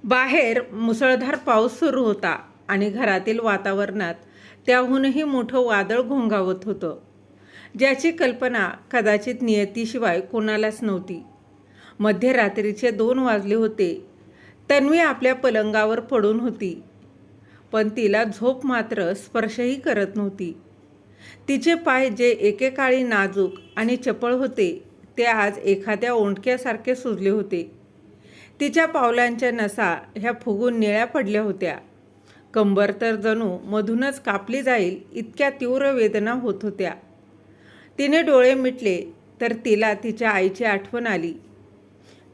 बाहेर मुसळधार पाऊस सुरू होता आणि घरातील वातावरणात त्याहूनही मोठं वादळ घोंगावत होतं, ज्याची कल्पना कदाचित नियतीशिवाय कोणालाच नव्हती. मध्यरात्रीचे 2 वाजले होते. तन्वी आपल्या पलंगावर पडून होती, पण तिला झोप मात्र स्पर्शही करत नव्हती. तिचे पाय जे एकेकाळी नाजूक आणि चपळ होते, ते आज एखाद्या ओंडक्यासारखे सुजले होते. तिच्या पावलांच्या नसा ह्या फुगून निळ्या पडल्या होत्या. कंबर तर जणू मधूनच कापली जाईल इतक्या तीव्र वेदना होत होत्या. तिने डोळे मिटले तर तिला तिच्या आईची आठवण आली.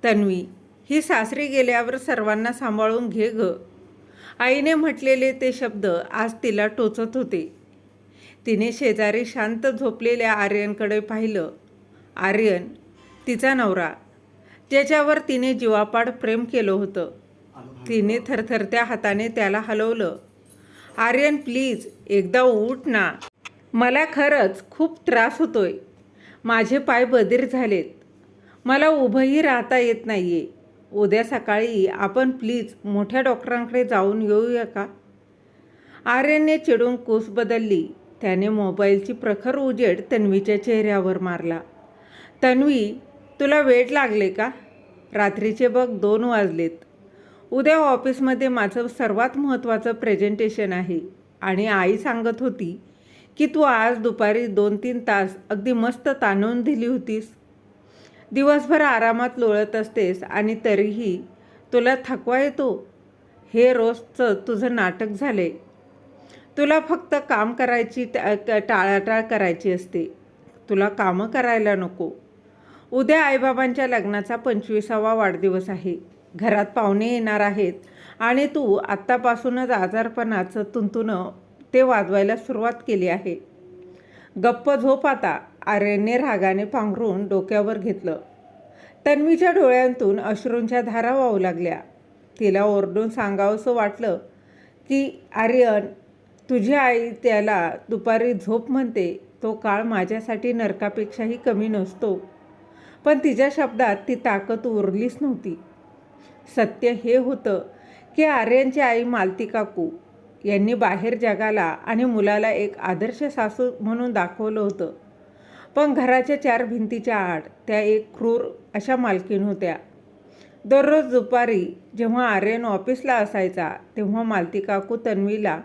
तन्वी, ही सासरी गेल्यावर सर्वांना सांभाळून घे ग. आईने म्हटलेले ते शब्द आज तिला टोचत होते. तिने शेजारी शांत झोपलेल्या आर्यनकडे पाहिलं. आर्यन, तिचा नवरा, ज्याच्यावर तिने जीवापाड प्रेम केलं होतं. तिने थरथरत्या हाताने त्याला हलवलं. आर्यन, प्लीज एकदा उठ ना. मला खरंच खूप त्रास होतोय. माझे पाय बधीर झालेत. मला उभंही राहता येत नाहीये. उद्या सकाळी आपण प्लीज मोठ्या डॉक्टरांकडे जाऊन येऊया का? आर्यनने चिडून कूस बदलली. त्याने मोबाईलची प्रखर उजेड तन्वीच्या चेहऱ्यावर मारला. तन्वी, तुला वेड लागले का? रात्रीचे बघ 2 वाजलेत. उद्या ऑफिसमध्ये माझं सर्वात महत्त्वाचं प्रेझेंटेशन आहे आणि आई सांगत होती की तू आज दुपारी 2-3 तास अगदी मस्त ताणून दिली होतीस. दिवसभर आरामात लोळत असतेस आणि तरीही तुला थकवा येतो. हे रोजचं तुझं नाटक झाले. तुला फक्त काम करायची टाळाटाळ करायची असते. तुला कामं करायला नको. उद्या आईबाबांच्या लग्नाचा 25वा वाढदिवस आहे. घरात पाहुणे येणार आहेत आणि तू आत्तापासूनच आजारपणाचं तुंतुणं ते वाजवायला सुरुवात केली आहे. गप्प झोप आता, आर्यनने रागाने पांघरून डोक्यावर घेतलं. तन्वीच्या डोळ्यांतून अश्रूंच्या धारा वाहू लागल्या. तिला ओरडून सांगावंसं वाटलं की आर्यन, तुझी आई त्याला दुपारी झोप म्हणते तो काळ माझ्यासाठी नरकापेक्षाही कमी नसतो. पण तिच्या शब्दात ती ताकद उरलीच नव्हती. सत्य हे होतं की आर्यनची आई मालती काकू यांनी बाहेर जगाला आणि मुलाला एक आदर्श सासू म्हणून दाखवलं होतं, पण घराच्या 4 भिंतीच्या आड त्या एक क्रूर अशा मालकीण होत्या. दररोज दुपारी जेव्हा आर्यन ऑफिसला असायचा तेव्हा मालती काकू तन्वीला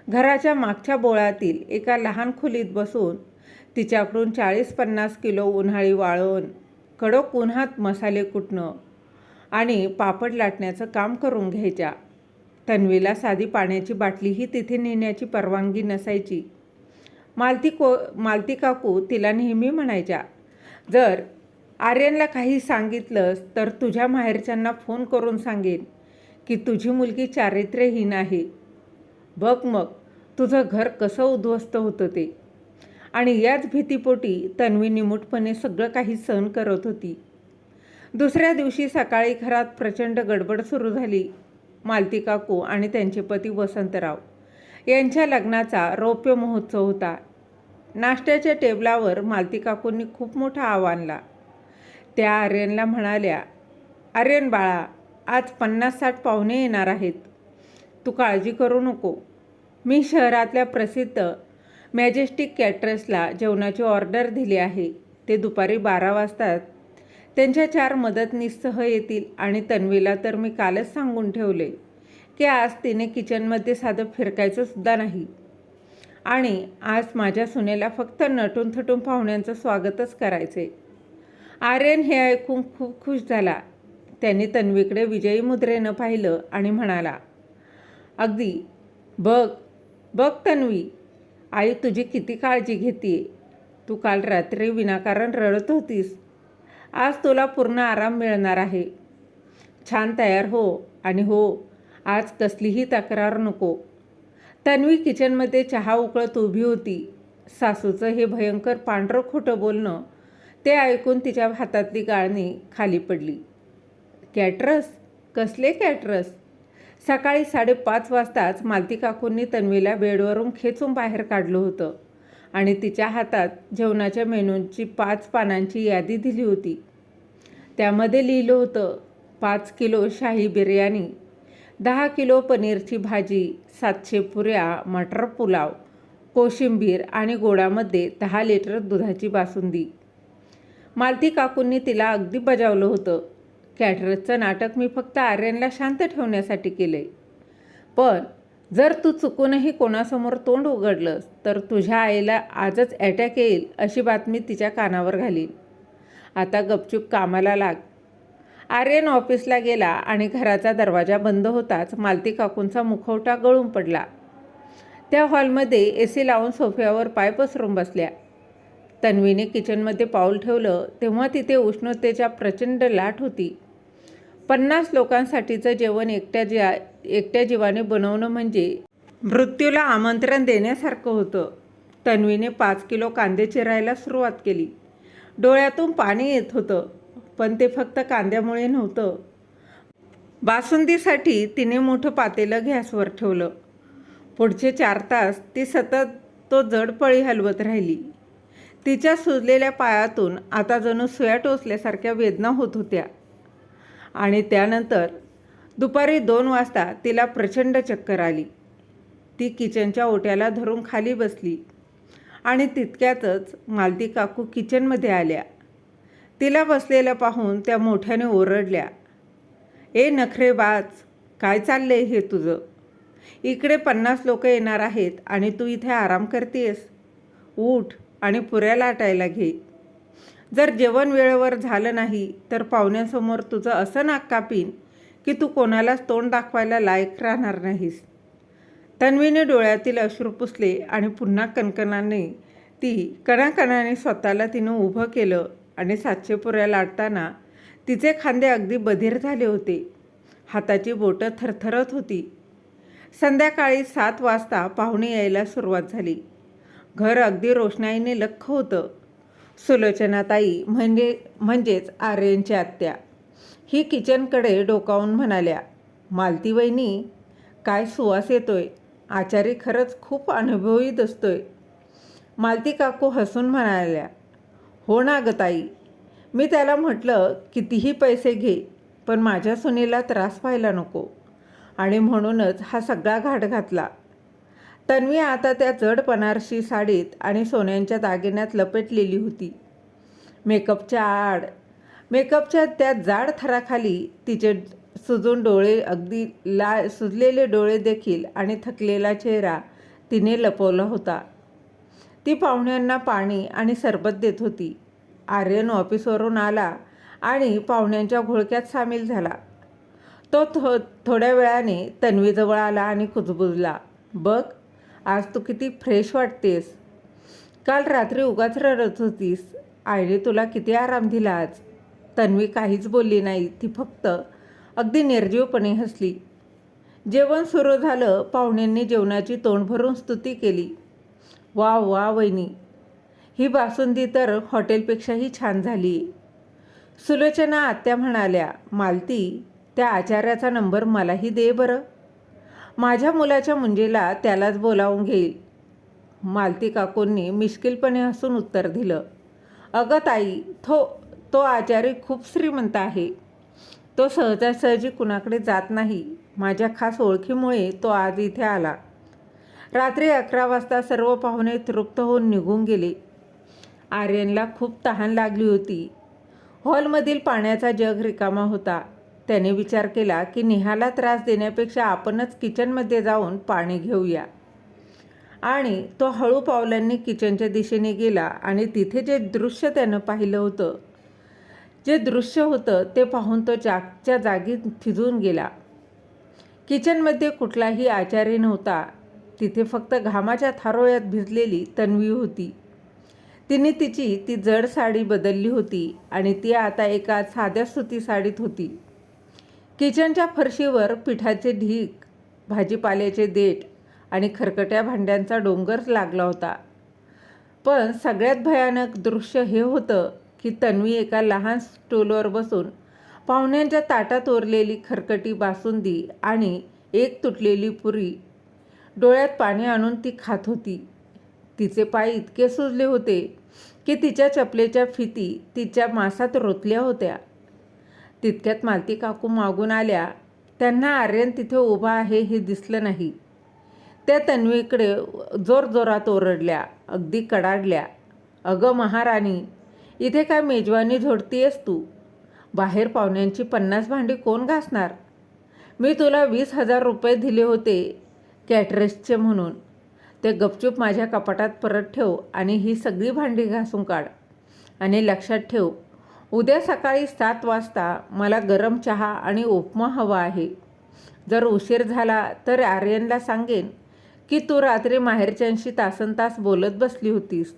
घराच्या मागच्या बोळातील एका लहान खोलीत बसून तिच्याकडून 40-50 किलो उन्हाळी वाळवण, कडक उन्हात मसाले कुटणं आणि पापड लाटण्याचं काम करून घ्यायच्या. तन्वीला साधी पाण्याची बाटलीही तिथे नेण्याची परवानगी नसायची. मालती काकू तिला नेहमी म्हणायच्या, जर आर्यनला काही सांगितलंस तर तुझ्या माहेरच्यांना फोन करून सांगेन की तुझी मुलगी चारित्र्यहीन आहे. बघ मग तुझं घर कसं उद्ध्वस्त होतं ते. आणि याच भीतीपोटी तन्वी निमूटपणे सगळं काही सहन करत होती. दुसऱ्या दिवशी सकाळी घरात प्रचंड गडबड सुरू झाली. मालती काकू आणि त्यांचे पती वसंतराव यांच्या लग्नाचा रौप्य महोत्सव होता. नाश्त्याच्या टेबलावर मालती काकूंनी खूप मोठा आव आणला. त्या आर्यनला म्हणाल्या, आर्यन बाळा, आज 50-60 पाहुणे येणार आहेत. तू काळजी करू नको. मी शहरातल्या प्रसिद्ध मॅजेस्टिक कॅटरर्सला जेवणाची ऑर्डर दिली आहे. ते दुपारी 12 वाजता त्यांच्या 4 मदतनीससह येतील आणि तन्वीला तर मी कालच सांगून ठेवले की आज तिने किचनमध्ये साधं फिरकायचं सुद्धा नाही आणि आज माझ्या सुनेला फक्त नटून थटून पाहुण्यांचं स्वागतच करायचे. आर्यन हे ऐकून खूप खुश झाला. त्याने तन्वीकडे विजयी मुद्रेनं पाहिलं आणि म्हणाला, अगदी बघ बघ तन्वी, आई तुझी किती काळजी घेते. तू काल रात्री विनाकारण रडत होतीस. आज तुला पूर्ण आराम मिळणार आहे. छान तयार हो आणि हो, आज कसलीही तक्रार नको. तन्वी किचनमध्ये चहा उकळत उभी होती. सासूचं हे भयंकर पांढरं खोटं बोलणं ते ऐकून तिच्या हातातली गाळणी खाली पडली. कॅटरस? कसले कॅटरस? सकाळी 5:30 वाजताच मालती काकूंनी तन्वीला बेडवरून खेचून बाहेर काढलं होतं आणि तिच्या हातात जेवणाच्या मेनूची 5 पानांची यादी दिली होती. त्यामध्ये लिहिलं होतं 5 किलो शाही बिर्याणी, 10 किलो पनीरची भाजी, 700 पुऱ्या, मटर पुलाव, कोशिंबीर आणि गोडामध्ये 10 लिटर दुधाची बासुंदी. मालती काकूंनी तिला अगदी बजावलं होतं. कॅटरसचं नाटक मी फक्त आर्यनला शांत ठेवण्यासाठी केलंय. पण जर तू चुकूनही कोणासमोर तोंड उघडलंस तर तुझ्या आईला आजच अटॅक येईल अशी बातमी तिच्या कानावर घालीन. आता गपचूप कामाला लाग. आर्यन ऑफिसला गेला आणि घराचा दरवाजा बंद होताच मालती काकूंचा मुखवटा गळून पडला. त्या हॉलमध्ये AC लावून सोफ्यावर पाय पसरून बसल्या. तन्वीने किचनमध्ये पाऊल ठेवलं तेव्हा तिथे उष्णतेच्या प्रचंड लाट होती. 50 लोकांसाठीचं जेवण एकट्या जीवाने बनवणं म्हणजे मृत्यूला आमंत्रण देण्यासारखं होतं. तन्वीने 5 किलो कांदे चिरायला सुरुवात केली. डोळ्यातून पाणी येत होतं, पण ते फक्त कांद्यामुळे नव्हतं. बासुंदीसाठी तिने मोठं पातेलं गॅसवर ठेवलं. पुढचे 4 तास ती सतत तो जड पळी हलवत राहिली. तिच्या सुजलेल्या पायातून आता जणू सुया टोचल्यासारख्या वेदना होत होत्या. आणि त्यानंतर दुपारी 2 वाजता तिला प्रचंड चक्कर आली. ती किचनच्या ओट्याला धरून खाली बसली आणि तितक्यातच मालती काकू किचनमध्ये आल्या. तिला बसलेलं पाहून त्या मोठ्याने ओरडल्या, "ए नखरेबाज, काय चाललंय हे तुझं? इकडे 50 लोक येणार आहेत आणि तू इथे आराम करतेस? उठ आणि पुऱ्या लाटायला घे. जर जेवण वेळेवर झालं नाही तर पाहुण्यांसमोर तुझं असं नाक कापीन की तू कोणालाच तोंड दाखवायला लायक राहणार नाहीस." तन्वीने डोळ्यातील अश्रू पुसले आणि पुन्हा कणाकणाने स्वतःला तिनं उभं केलं आणि 700 पुऱ्या लाटताना तिचे खांदे अगदी बधीर झाले होते. हाताची बोटं थरथरत होती. संध्याकाळी 7 वाजता पाहुणे यायला सुरुवात झाली. घर अगदी रोषणाईने लख्ख होतं. सुलोचनाताई म्हणजेच आर्यनच्या आत्या ही किचनकडे डोकावून म्हणाल्या, "मालती वहिनी, काय सुवास येतोय. आचारी खरंच खूप अनुभवी दिसतोय." मालती काकू हसून म्हणाल्या, "हो ना ग ताई, मी त्याला म्हटलं कितीही पैसे घे, पण माझ्या सुनेला त्रास व्हायला नको आणि म्हणूनच हा सगळा घाट घातला." तन्वी आता त्या जड बनारसी साडीत आणि सोन्यांच्या दागिन्यात लपेटलेली होती. मेकअपच्या त्या जाड थराखाली तिचे सुजलेले डोळे देखील आणि थकलेला चेहरा तिने लपवला होता. ती पाहुण्यांना पाणी आणि सरबत देत होती. आर्यन ऑफिसवरून आला आणि पाहुण्यांच्या घोळक्यात सामील झाला. तो थोड्या वेळाने तन्वीजवळ आला आणि कुजबुजला, "बघ, आज तू किती फ्रेश वाटतेस. काल रात्री उगाच रडत होतीस. आईने तुला किती आराम दिला आज." तन्वी काहीच बोलली नाही. ती फक्त अगदी निर्जीवपणे हसली. जेवण सुरू झालं. पाहुण्यांनी जेवणाची तोंड भरून स्तुती केली. "वा वा वहिनी, ही बासुंदी तर हॉटेलपेक्षाही छान झाली." सुलोचना आत्या म्हणाल्या, "मालती, त्या आचार्याचा नंबर मलाही दे बरं. माझ्या मुलाच्या मुंजीला त्यालाच बोलावून घेईल." मालती काकूंनी मिश्किलपणे हसून उत्तर दिलं, "अगं ताई, तो आचारी खूप श्रीमंत आहे. तो सहजासहजी कुणाकडे जात नाही. माझ्या खास ओळखीमुळे तो आज इथे आला." रात्री 11 वाजता सर्व पाहुणे तृप्त होऊन निघून गेले. आर्यनला खूप तहान लागली होती. हॉलमधील पाण्याचा जग रिकामा होता. त्याने विचार केला की नेहाला त्रास देण्यापेक्षा आपणच किचनमध्ये जाऊन पाणी घेऊया. आणि तो हळू पावलांनी किचनच्या दिशेने गेला आणि तिथे जे दृश्य त्यानं पाहिलं होतं ते पाहून तो जागच्या जागी थिजून गेला. किचनमध्ये कुठलाही आचारी नव्हता. तिथे फक्त घामाच्या थारोळ्यात भिजलेली तन्वी होती. तिने ती जड साडी बदलली होती आणि ती आता एका साध्या सुती साडीत होती. किचनच्या फरशीवर पिठाचे ढीग, भाजीपाल्याचे देठ आणि खरकट्या भांड्यांचा डोंगर लागला होता. पण सगळ्यात भयानक दृश्य हे होतं की तन्वी एका लहान स्टूलवर बसून पाहुण्यांच्या ताटात ओरलेली खरकटी बासुंदी आणि एक तुटलेली पुरी डोळ्यात पाणी आणून ती खात होती. तिचे पाय इतके सुजले होते की तिच्या चपलेच्या फिती तिच्या मांसात रोतल्या होत्या. तितक्यात मालती काकू मागून आल्या त्यांना आर्यन तिथे उभा आहे हे दिसलं नाही. त्या तन्वीकडे जोरजोरात ओरडल्या, अगदी कडाडल्या. अगं महाराणी, इथे काय मेजवानी झोडतीयस तू? बाहेर पाहुण्यांची 50 भांडी कोण घासणार? मी तुला 20,000 रुपये दिले होते कॅटरर्सचे म्हणून. ते गपचूप माझ्या कपाटात परत ठेव आणि ही सगळी भांडी घासून काढ. आणि लक्षात ठेव, उद्या सकाळी 7 वाजता मला गरम चहा आणि उपमा हवा आहे. जर उशीर झाला तर आर्यनला सांगेन की तू रात्री माहेरच्यांशी तासनतास बोलत बसली होतीस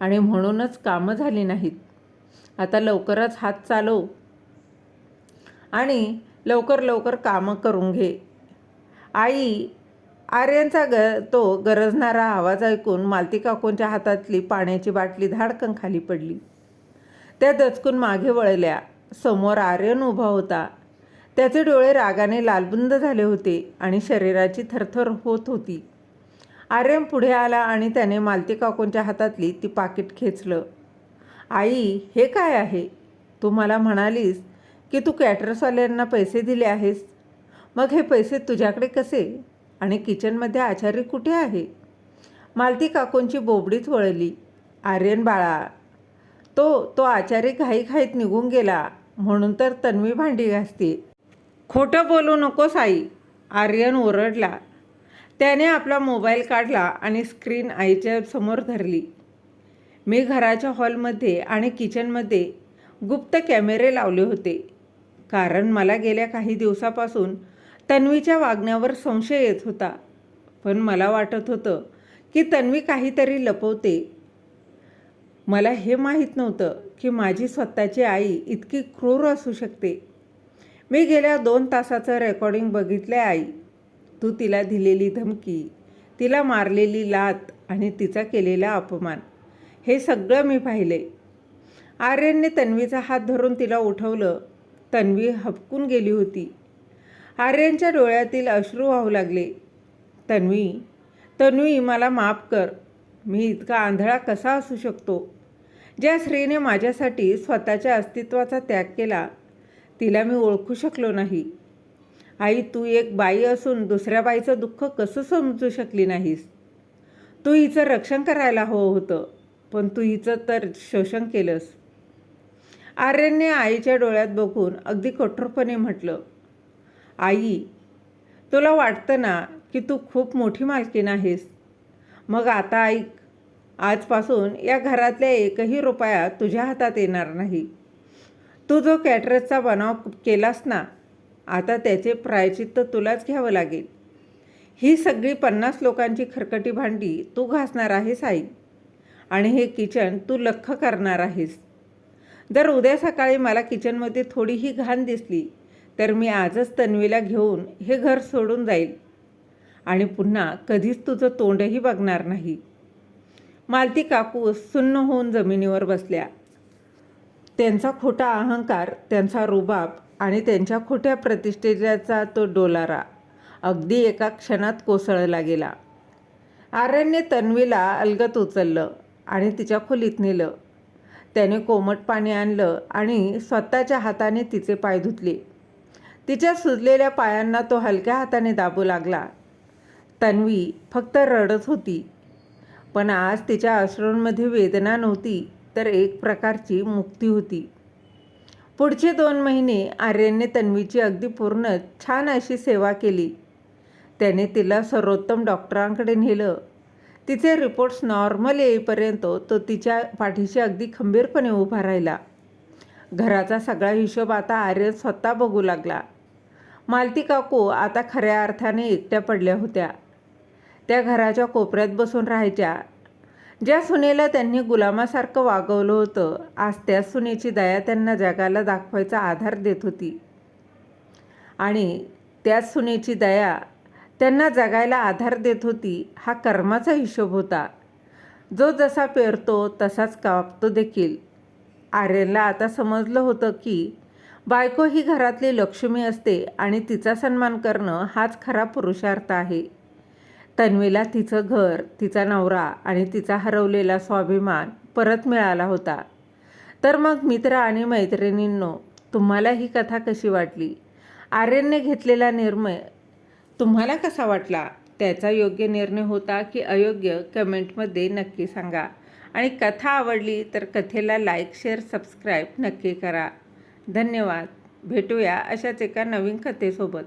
आणि म्हणूनच कामं झाली नाहीत. आता लवकरच हात चालव आणि लवकर लवकर कामं करून घे. आई, आर्यनचा तो गरजणारा आवाज ऐकून मालती काकूंच्या हातातली पाण्याची बाटली धाडकन खाली पडली. त्या दचकून मागे वळल्या. समोर आर्यन उभा होता. त्याचे डोळे रागाने लालबुंद झाले होते आणि शरीराची थरथर होत होती. आर्यन पुढे आला आणि त्याने मालती काकूंच्या हातातली ती पाकिट खेचलं. आई, हे काय आहे? तू मला म्हणालीस की तू कॅटरर्सवाल्यांना पैसे दिले आहेस. मग हे पैसे तुझ्याकडे कसे? आणि किचनमध्ये आचारी कुठे आहे? मालती काकूंची बोबडीच वळली. आर्यन बाळा, तो आचारी घाईघाईत निघून गेला म्हणून तर तन्वी भांडी घासते. खोटं बोलू नकोस आई, आर्यन ओरडला. त्याने आपला मोबाईल काढला आणि स्क्रीन आईच्या समोर धरली. मी घराच्या हॉलमध्ये आणि किचनमध्ये गुप्त कॅमेरे लावले होते, कारण मला गेल्या काही दिवसापासून तन्वीच्या वागण्यावर संशय येत होता. पण मला वाटत होतं की तन्वी काहीतरी लपवते. मला हे माहीत नव्हतं की माझी स्वतःची आई इतकी क्रूर असू शकते. मी गेल्या 2 तासाचं रेकॉर्डिंग बघितलं आई. तू तिला दिलेली धमकी, तिला मारलेली लात आणि तिचा केलेला अपमान, हे सगळं मी पाहिले. आर्यनने तन्वीचा हात धरून तिला उठवलं. तन्वी हबकून गेली होती. आर्यनच्या डोळ्यातील अश्रू वाहू लागले. तन्वी, मला माफ कर. मी इतका आंधळा कसा असू शकतो? ज्या स्त्रीने माझ्यासाठी स्वतःच्या अस्तित्वाचा त्याग केला, तिला मी ओळखू शकलो नाही. आई, तू एक बाई असून दुसऱ्या बाईचं दुःख कसं समजू शकली नाहीस? तू हिचं रक्षण करायला हवं होतं, पण तू हिचं तर शोषण केलंस. आर्यनने आईच्या डोळ्यात बघून अगदी कठोरपणे म्हटलं. आई, तुला वाटतं ना की तू खूप मोठी मालकीण आहेस? मग आता ऐक, आजपासून या घरातल्या एकही रुपया तुझ्या हातात येणार नाही. तू जो कॅटरर्सचा बनाव केलास ना, आता त्याचे प्रायश्चित्त तुलाच घ्यावं लागेल. ही सगळी 50 लोकांची खरकटी भांडी तू घासणार आहेस आई, आणि हे किचन तू लख्ख करणार आहेस. जर उद्या सकाळी मला किचनमध्ये थोडीही घाण दिसली तर मी आजच तन्वीला घेऊन हे घर सोडून जाईल आणि पुन्हा कधीच तुझं तोंडही बघणार नाही. मालती काकू सुन्न होऊन जमिनीवर बसल्या. त्यांचा खोटा अहंकार, त्यांचा रुबाब आणि त्यांच्या खोट्या प्रतिष्ठेचा तो डोलारा अगदी एका क्षणात कोसळला गेला. आर्यनने तन्वीला अलगत उचललं आणि तिच्या खोलीत नेलं. त्याने कोमट पाणी आणलं आणि स्वतःच्या हाताने तिचे पाय धुतले. तिच्या सुजलेल्या पायांना तो हलक्या हाताने दाबू लागला. तन्वी फक्त रडत होती, पण आज तिच्या अश्रूंमध्ये वेदना नव्हती, तर एक प्रकारची मुक्ती होती. पुढचे 2 महिने आर्यनने तन्वीची अगदी पूर्ण छान अशी सेवा केली. त्याने तिला सर्वोत्तम डॉक्टरांकडे नेलं. तिचे रिपोर्ट्स नॉर्मल येईपर्यंत तो तिच्या पाठीशी अगदी खंबीरपणे उभा राहिला. घराचा सगळा हिशोब आता आर्यन स्वतः बघू लागला. मालती काकू आता खऱ्या अर्थाने एकट्या पडल्या होत्या. त्या घराच्या कोपऱ्यात बसून राहायच्या. ज्या सुनेला त्यांनी गुलामासारखं वागवलं होतं, आज त्याच सुनेची दया त्यांना जगाला दाखवायचा आधार देत होती. आणि त्याच सुनेची दया त्यांना जगायला आधार देत होती. हा कर्माचा हिशोब होता. जो जसा पेरतो तसाच कापतो देखील. आर्यनला आता समजलं होतं की बायको ही घरातली लक्ष्मी असते आणि तिचा सन्मान करणं हाच खरा पुरुषार्थ आहे. तन्वीला तिचं घर, तिचा नवरा आणि तिचा हरवलेला स्वाभिमान परत मिळाला होता. तर मग मित्र आणि मैत्रिणींनो, तुम्हाला ही कथा कशी वाटली? आर्यनने घेतलेला निर्णय तुम्हाला कसा वाटला? त्याचा योग्य निर्णय होता की अयोग्य? कमेंटमध्ये नक्की सांगा. आणि कथा आवडली तर कथेला लाईक, शेअर, सबस्क्राईब नक्की करा. धन्यवाद. भेटूया अशाच एका नवीन कथेसोबत.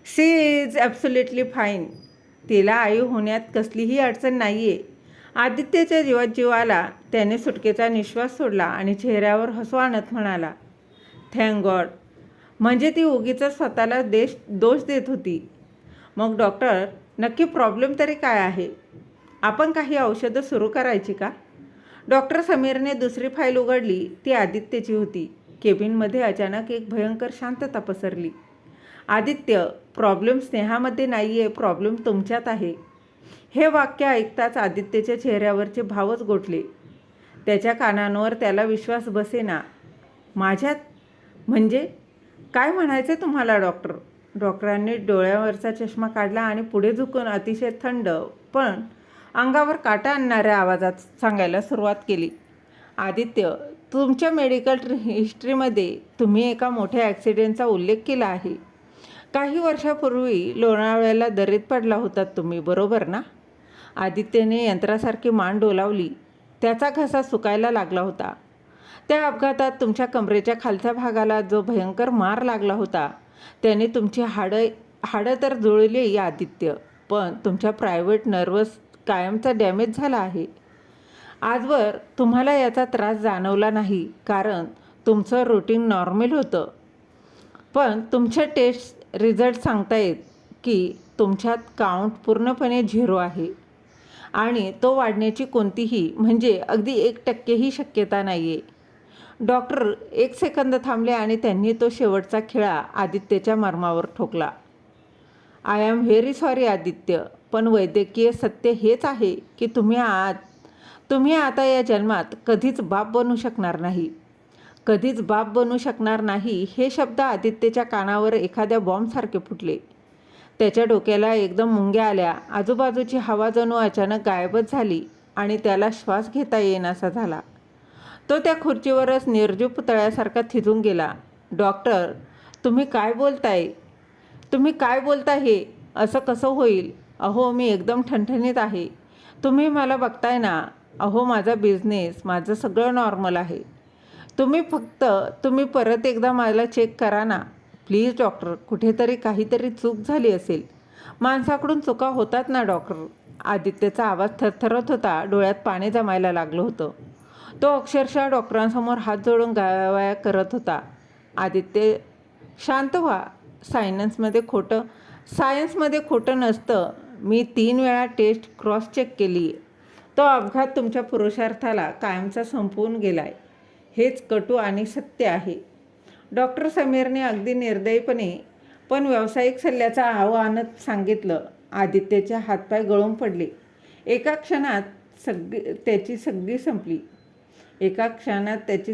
She is absolutely fine. तिला आई होण्यात कसलीही अडचण नाही आहे. आदित्यच्या जीवात जीव आला. त्याने सुटकेचा निश्वास सोडला आणि चेहऱ्यावर हसू आणत म्हणाला, थँक गॉड. म्हणजे ती उगीच स्वतःला दोष देत होती. मग डॉक्टर, नक्की प्रॉब्लेम तरी काय आहे? आपण काही औषधं सुरू करायची का? डॉक्टर समीरने दुसरी फाईल उघडली. ती आदित्यची होती. केबिनमध्ये अचानक एक भयंकर शांतता पसरली. आदित्य, प्रॉब्लेम स्नेहामध्ये नाही आहे, प्रॉब्लेम तुमच्यात आहे. हे वाक्य ऐकताच आदित्यच्या चेहऱ्यावरचे भावच गोठले. त्याच्या कानांवर त्याला विश्वास बसेना. माझ्यात? म्हणजे काय म्हणायचे तुम्हाला डॉक्टर? डॉक्टरांनी डोळ्यावरचा चष्मा काढला आणि पुढे झुकून अतिशय थंड पण अंगावर काटा आणणाऱ्या आवाजात सांगायला सुरुवात केली. आदित्य, तुमच्या मेडिकल हिस्ट्रीमध्ये तुम्ही एका मोठ्या ॲक्सिडेंटचा उल्लेख केला आहे. काही वर्षापूर्वी लोणावळ्याला दरीत पडला होतात तुम्ही, बरोबर ना? आदित्यने यंत्रासारखी मान डोलावली. त्याचा घसा सुकायला लागला होता. त्या अपघातात तुमच्या कमरेच्या खालच्या भागाला जो भयंकर मार लागला होता त्याने तुमची हाडं तर जुळली आदित्य, पण तुमच्या प्रायव्हेट नर्वस कायमचा डॅमेज झाला आहे. आजवर तुम्हाला याचा त्रास जाणवला नाही कारण तुमचं रुटीन नॉर्मल होतं. पण तुमचे टेस्ट रिझल्ट सांगतायत की तुमच्यात काउंट पूर्णपणे 0 आहे आणि तो वाढण्याची कोणतीही म्हणजे अगदी 1% शक्यता नाही आहे. डॉक्टर 1 सेकंद थांबले आणि त्यांनी तो शेवटचा खिळा आदित्यच्या मर्मावर ठोकला. I am very sorry Aditya, पण वैद्यकीय सत्य हेच आहे की तुम्ही आता या जन्मात कधीच बाप बनू शकणार नाही. कधीच बाप बनू शकणार नाही हे शब्द आदित्यच्या कानावर एखाद्या बॉम्बसारखे फुटले. त्याच्या डोक्याला एकदम मुंग्या आल्या. आजूबाजूची हवा जणू अचानक गायबच झाली आणि त्याला श्वास घेता येईनासा झाला. तो त्या खुर्चीवरच निर्जीव पुतळ्यासारखा थिजून गेला. डॉक्टर, तुम्ही काय बोलताय? तुम्ही काय बोलता हे? असं कसं होईल? अहो, मी एकदम ठणठणीत आहे. तुम्ही मला बघताय ना. अहो, माझा बिझनेस, माझं सगळं नॉर्मल आहे. तुम्ही परत एकदा मला चेक करा ना. प्लीज डॉक्टर, कुठेतरी काहीतरी चूक झाली असेल. माणसाकडून चुका होतात ना डॉक्टर. आदित्यचा आवाज थरथरत होता. डोळ्यात पाणी जमायला लागलं होतं. तो अक्षरशः डॉक्टरांसमोर हात जोडून गावाया करत होता. आदित्य, शांत व्हा. सायन्समध्ये खोटं नसतं. मी 3 वेळा टेस्ट क्रॉस चेक केली. तो अपघात तुमच्या पुरुषार्थाला कायमचा संपवून गेलाय. हेच कटू आणि सत्य आहे. डॉक्टर समीरने अगदी निर्दयीपणे पण व्यावसायिक सल्ल्याचा आव्हानात सांगितलं. आदित्यचे हातपाय गळून पडले. एका क्षणात त्याची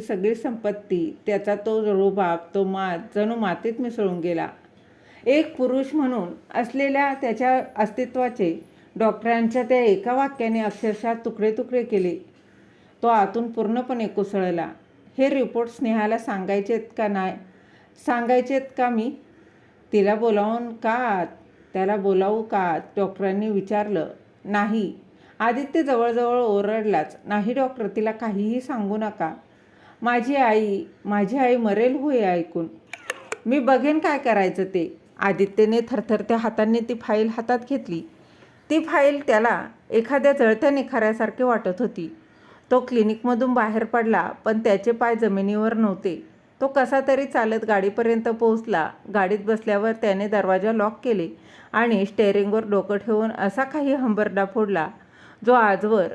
सगळी संपत्ती, त्याचा तो रुबाब, तो जणू मातीत मिसळून गेला. एक पुरुष म्हणून असलेल्या त्याच्या अस्तित्वाचे डॉक्टरांच्या त्या एका वाक्याने अक्षरशः तुकडे तुकडे केले. तो आतून पूर्णपणे कोसळला. हे रिपोर्ट स्नेहाला सांगायचेत का मी? त्याला बोलावू का? डॉक्टरांनी विचारलं. नाही. आदित्य जवळजवळ ओरडलाच. नाही डॉक्टर, तिला काहीही सांगू नका. माझी आई मरेल होय ऐकून. मी बघेन काय करायचं ते. आदित्यने थरथरत्या हातांनी ती फाईल हातात घेतली. ती फाईल त्याला एखाद्या जळत्या निखाऱ्यासारखे वाटत होती. तो क्लिनिकमधून बाहेर पडला पण त्याचे पाय जमिनीवर नव्हते. तो कसा तरी चालत गाडीपर्यंत पोहोचला. गाडीत बसल्यावर त्याने दरवाजा लॉक केले आणि स्टेअरिंगवर डोकं ठेवून असा काही हंबरडा फोडला जो आजवर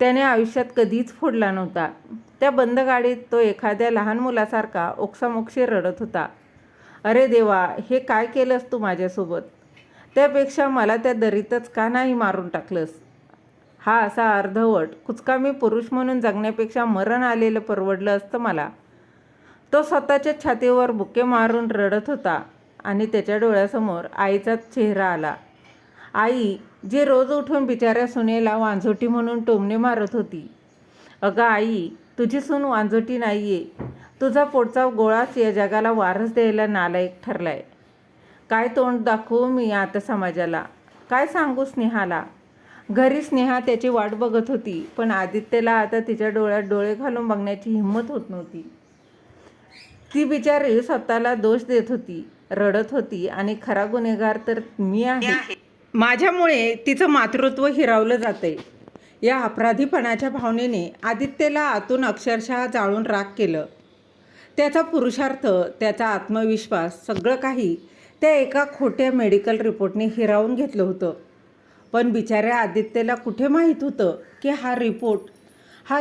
त्याने आयुष्यात कधीच फोडला नव्हता. त्या बंद गाडीत तो एखाद्या लहान मुलासारखा ओक्सामोक्षी रडत होता. अरे देवा, हे काय केलंस तू माझ्यासोबत? त्यापेक्षा मला त्या दरीतच का नाही मारून टाकलंस? हा असा अर्धवट कुचकामी पुरुष म्हणून जगण्यापेक्षा मरण आलेलं परवडलं असतं मला. तो स्वतःच्या छातीवर बुके मारून रडत होता आणि त्याच्या डोळ्यासमोर आईचा चेहरा आला. आई, जी रोज उठून बिचाऱ्या सुनेला वांझोटी म्हणून टोमणे मारत होती. अगं आई, तुझी सून वांझोटी नाही आहे. तुझा पोटचा गोळाच या जगाला वारस द्यायला नालायक ठरलाय. काय तोंड दाखवू मी आता समाजाला? काय सांगू स्नेहाला? घरी स्नेहा त्याची वाट बघत होती पण आदित्यला आता तिच्या डोळ्यात डोळे घालून बघण्याची हिंमत होत नव्हती. ती बिचारी स्वतःला दोष देत होती, रडत होती आणि खरा गुन्हेगार तर मी आहे. माझ्यामुळे तिचं मातृत्व हिरावलं जातंय. या अपराधीपणाच्या भावनेने आदित्यला आतून अक्षरशः जाळून राख केलं. त्याचा पुरुषार्थ, त्याचा आत्मविश्वास, सगळं काही त्या एका खोट्या मेडिकल रिपोर्टने हिरावून घेतलं होतं. पण बिचाऱ्या आदित्यला कुठे माहीत होतं की हा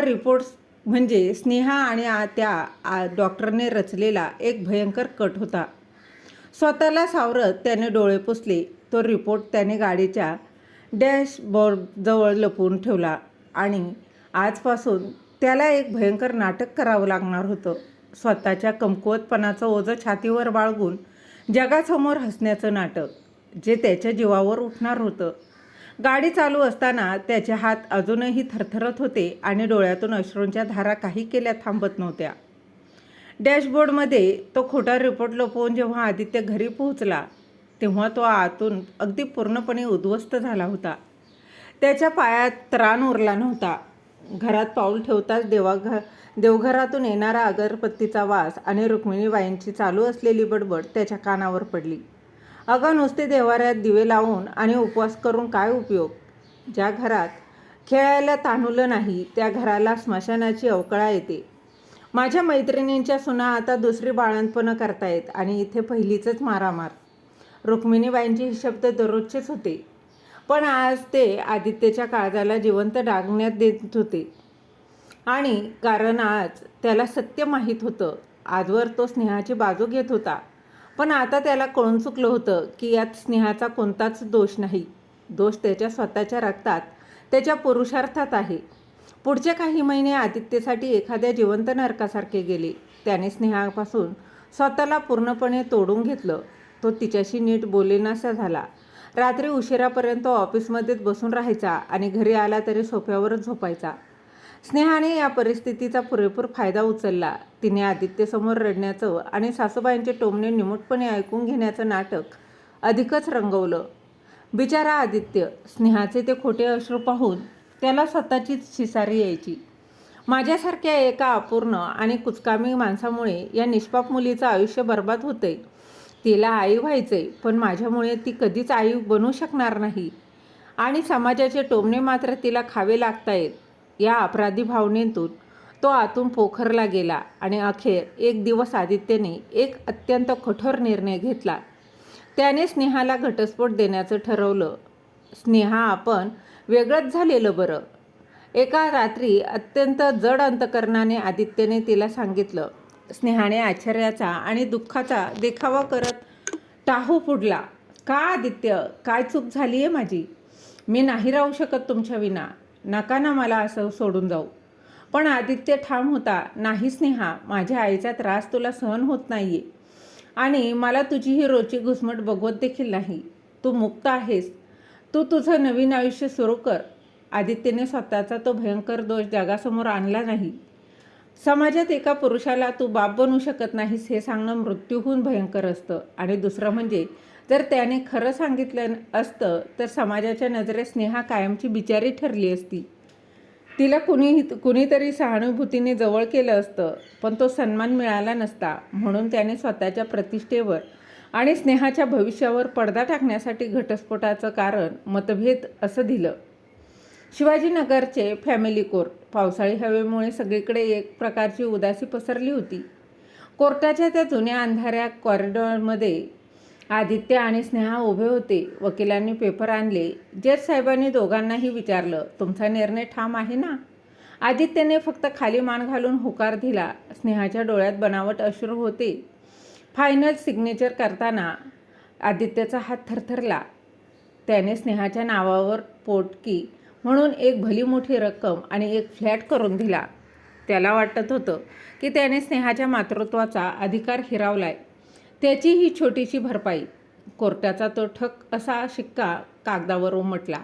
रिपोर्ट म्हणजे स्नेहा आणि त्या डॉक्टरने रचलेला एक भयंकर कट होता. स्वतःला सावरत त्याने डोळे पुसले. तो रिपोर्ट त्याने गाडीच्या डॅशबोर्डजवळ लपवून ठेवला आणि आजपासून त्याला एक भयंकर नाटक करावं लागणार होतं. स्वतःच्या कमकुवतपणाचं ओझं छातीवर बाळगून जगासमोर हसण्याचं नाटक, जे त्याच्या जीवावर उठणार होतं. गाडी चालू असताना त्याचे हात अजूनही थरथरत होते आणि डोळ्यातून अश्रूंच्या धारा काही केल्या थांबत नव्हत्या. डॅशबोर्डमध्ये तो खोटा रिपोर्ट लपवून जेव्हा आदित्य घरी पोहोचला तेव्हा तो आतून अगदी पूर्णपणे उद्ध्वस्त झाला होता. त्याच्या पायात त्राण उरला नव्हता. घरात पाऊल ठेवताच देवघरातून येणारा अगरबत्तीचा वास आणि रुक्मिणीबाईंची चालू असलेली बडबड त्याच्या कानावर पडली. अगं, नुसते देवाऱ्यात दिवे लावून आणि उपवास करून काय उपयोग? ज्या घरात खेळायला तान्हुलं नाही त्या घराला स्मशानाची अवकळा येते. माझ्या मैत्रिणींच्या सुना आता दुसरी बाळंतपणं करतायत आणि इथे पहिलीचंच मारामार. रुक्मिणीबाईंचे हे शब्द दररोजचेच होते, पण आज ते आदित्यच्या काळजाला जिवंत डागण्यात देत होते. आणि कारण आज त्याला सत्य माहीत होतं. आजवर तो स्नेहाची बाजू घेत होता, पण आता त्याला कळून चुकलं होतं की यात स्नेहाचा कोणताच दोष नाही. दोष त्याच्या स्वतःच्या रक्तात, त्याच्या पुरुषार्थात आहे. पुढचे काही महिने आदित्यसाठी एखाद्या जिवंत नरकासारखे गेले. त्याने स्नेहापासून स्वतःला पूर्णपणे तोडून घेतलं. तो तिच्याशी नीट बोलेनासा झाला. रात्री उशिरापर्यंत ऑफिसमध्येच बसून राहायचा आणि घरी आला तरी सोफ्यावरच झोपायचा. स्नेहाने या परिस्थितीचा पुरेपूर फायदा उचलला. तिने आदित्यसमोर रडण्याचं आणि सासूबाईंचे टोमणे निमूटपणे ऐकून घेण्याचं नाटक अधिकच रंगवलं. बिचारा आदित्य. स्नेहाचे ते खोटे अश्रू पाहून त्याला स्वतःचीच शिसारी यायची. माझ्यासारख्या एका अपूर्ण आणि कुचकामी माणसामुळे या निष्पाप मुलीचं आयुष्य बर्बाद होतंय. तिला आई व्हायचंय, पण माझ्यामुळे ती कधीच आई बनू शकणार नाही आणि समाजाचे टोमणे मात्र तिला खावे लागतायत. या अपराधी भावनेतून तो आतून पोखरला गेला आणि अखेर एक दिवस आदित्यने एक अत्यंत कठोर निर्णय घेतला. त्याने स्नेहाला घटस्फोट देण्याचं ठरवलं. स्नेहा, आपण वेगळंच झालेलं बरं. एका रात्री अत्यंत जड अंतकरणाने आदित्यने तिला सांगितलं. स्नेहाने आश्चर्याचा आणि दुःखाचा देखावा करत टाहू फुडला. का आदित्य, काय चूक झाली आहे माझी? मी नाही राहू शकत तुमच्या विना. नका ना मला असं सोडून जाऊ. पण आदित्य ठाम होता. नाही स्नेहा, माझ्या आईचा त्रास तुला सहन होत नाहीये आणि मला तुझी ही रोजची घुसमट बघवत देखील नाही. तू मुक्त आहेस. तू तुझं नवीन आयुष्य सुरू कर. आदित्यने स्वतःचा तो भयंकर दोष जगासमोर आणला नाही. समाजात एका पुरुषाला तू बाप बनू शकत नाहीस हे सांगणं मृत्यूहून भयंकर असतं. आणि दुसरं म्हणजे जर त्याने खरं सांगितलं असतं तर समाजाच्या नजरेत स्नेहा कायमची बिचारी ठरली असती. तिला कुणीतरी सहानुभूतीने जवळ केलं असतं, पण तो सन्मान मिळाला नसता. म्हणून त्याने स्वतःच्या प्रतिष्ठेवर आणि स्नेहाच्या भविष्यावर पडदा टाकण्यासाठी घटस्फोटाचं कारण मतभेद असं दिलं. शिवाजीनगरचे फॅमिली कोर्ट. पावसाळी हवेमुळे सगळीकडे एक प्रकारची उदासी पसरली होती. कोर्टाच्या त्या जुन्या अंधाऱ्या कॉरिडॉरमध्ये आदित्य आणि स्नेहा उभे होते. वकिलांनी पेपर आणले. जज साहेबांनी दोघांनाही विचारलं, तुमचा निर्णय ठाम आहे ना? आदित्यने फक्त खाली मान घालून होकार दिला. स्नेहाच्या डोळ्यात बनावट अश्रू होते. फायनल सिग्नेचर करताना आदित्यचा हात थरथरला. त्याने स्नेहाच्या नावावर पोटकी म्हणून एक भली मोठी रक्कम आणि एक फ्लॅट करून दिला. त्याला वाटत होतं की त्याने स्नेहाच्या मातृत्वाचा अधिकार हिरावलाय. त्याची ही छोटीशी भरपाई. कोर्टाचा तो ठक असा शिक्का कागदावर उमटला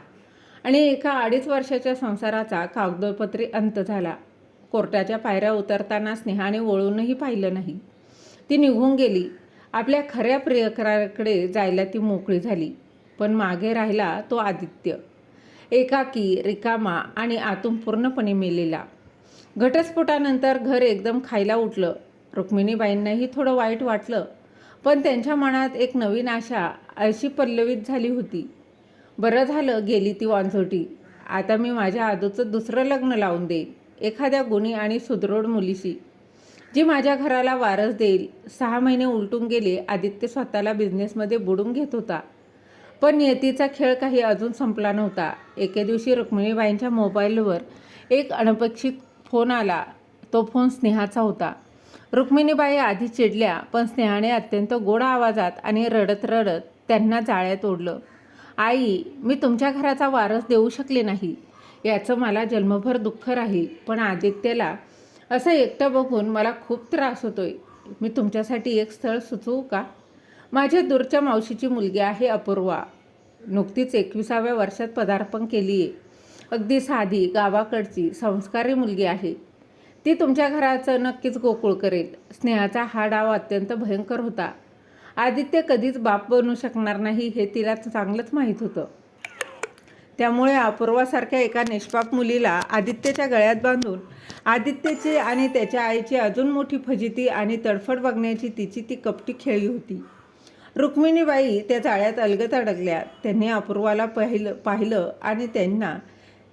आणि एका 2.5 वर्षाच्या संसाराचा कागदोपत्री अंत झाला. कोर्टाच्या पायऱ्या उतरताना स्नेहाने वळूनही पाहिलं नाही. ती निघून गेली. आपल्या खऱ्या प्रियकराकडे जायला ती मोकळी झाली. पण मागे राहिला तो आदित्य, एकाकी, रिकामा आणि आतून पूर्णपणे मेलेला. घटस्फोटानंतर घर एकदम खायला उठलं. रुक्मिणीबाईंनाही थोडं वाईट वाटलं, पण त्यांच्या मनात एक नवीन आशा अशी पल्लवित झाली होती. बरं झालं गेली ती वांझोटी. आता मी माझ्या आदूचं दुसरं लग्न लावून देईन, एखाद्या गुणी आणि सुदृढ मुलीशी, जी माझ्या घराला वारस देईल. 6 महिने उलटून गेले. आदित्य स्वतःला बिझनेसमध्ये बुडून घेत होता, पण नियतीचा खेळ काही अजून संपला नव्हता. एके दिवशी रुक्मिणीबाईंच्या मोबाईलवर एक अनपेक्षित फोन आला. तो फोन स्नेहाचा होता. रुक्मिणीबाई आधी चिडल्या, पण स्नेहाने अत्यंत गोड आवाजात आणि रडत रडत त्यांना जाळ्यात ओढलं. आई, मी तुमच्या घराचा वारस देऊ शकले नाही, याचं मला जन्मभर दुःख राहील. पण आदित्यला असं एकटं बघून मला खूप त्रास होतोय. मी तुमच्यासाठी एक स्थळ सुचवू का? माझ्या दूरच्या मावशीची मुलगी आहे अपूर्वा. नुकतीच 21व्या वर्षात पदार्पण केली आहे. अगदी साधी, गावाकडची, संस्कारी मुलगी आहे. ती तुमच्या घराचं नक्कीच गोकुळ करेल. स्नेहाचा हा डाव अत्यंत भयंकर होता. आदित्य कधीच बाप बनू शकणार नाही हे तिला चांगलंच माहीत होतं. त्यामुळे अपूर्वासारख्या एका निष्पाप मुलीला आदित्यच्या गळ्यात बांधून आदित्यची आणि त्याच्या आईची अजून मोठी फजिती आणि तडफड बघण्याची तिची ती कपटी खेळी होती. रुक्मिणीबाई त्या जाळ्यात अलगद अडकल्या. त्यांनी अपूर्वाला पाहिलं आणि त्यांना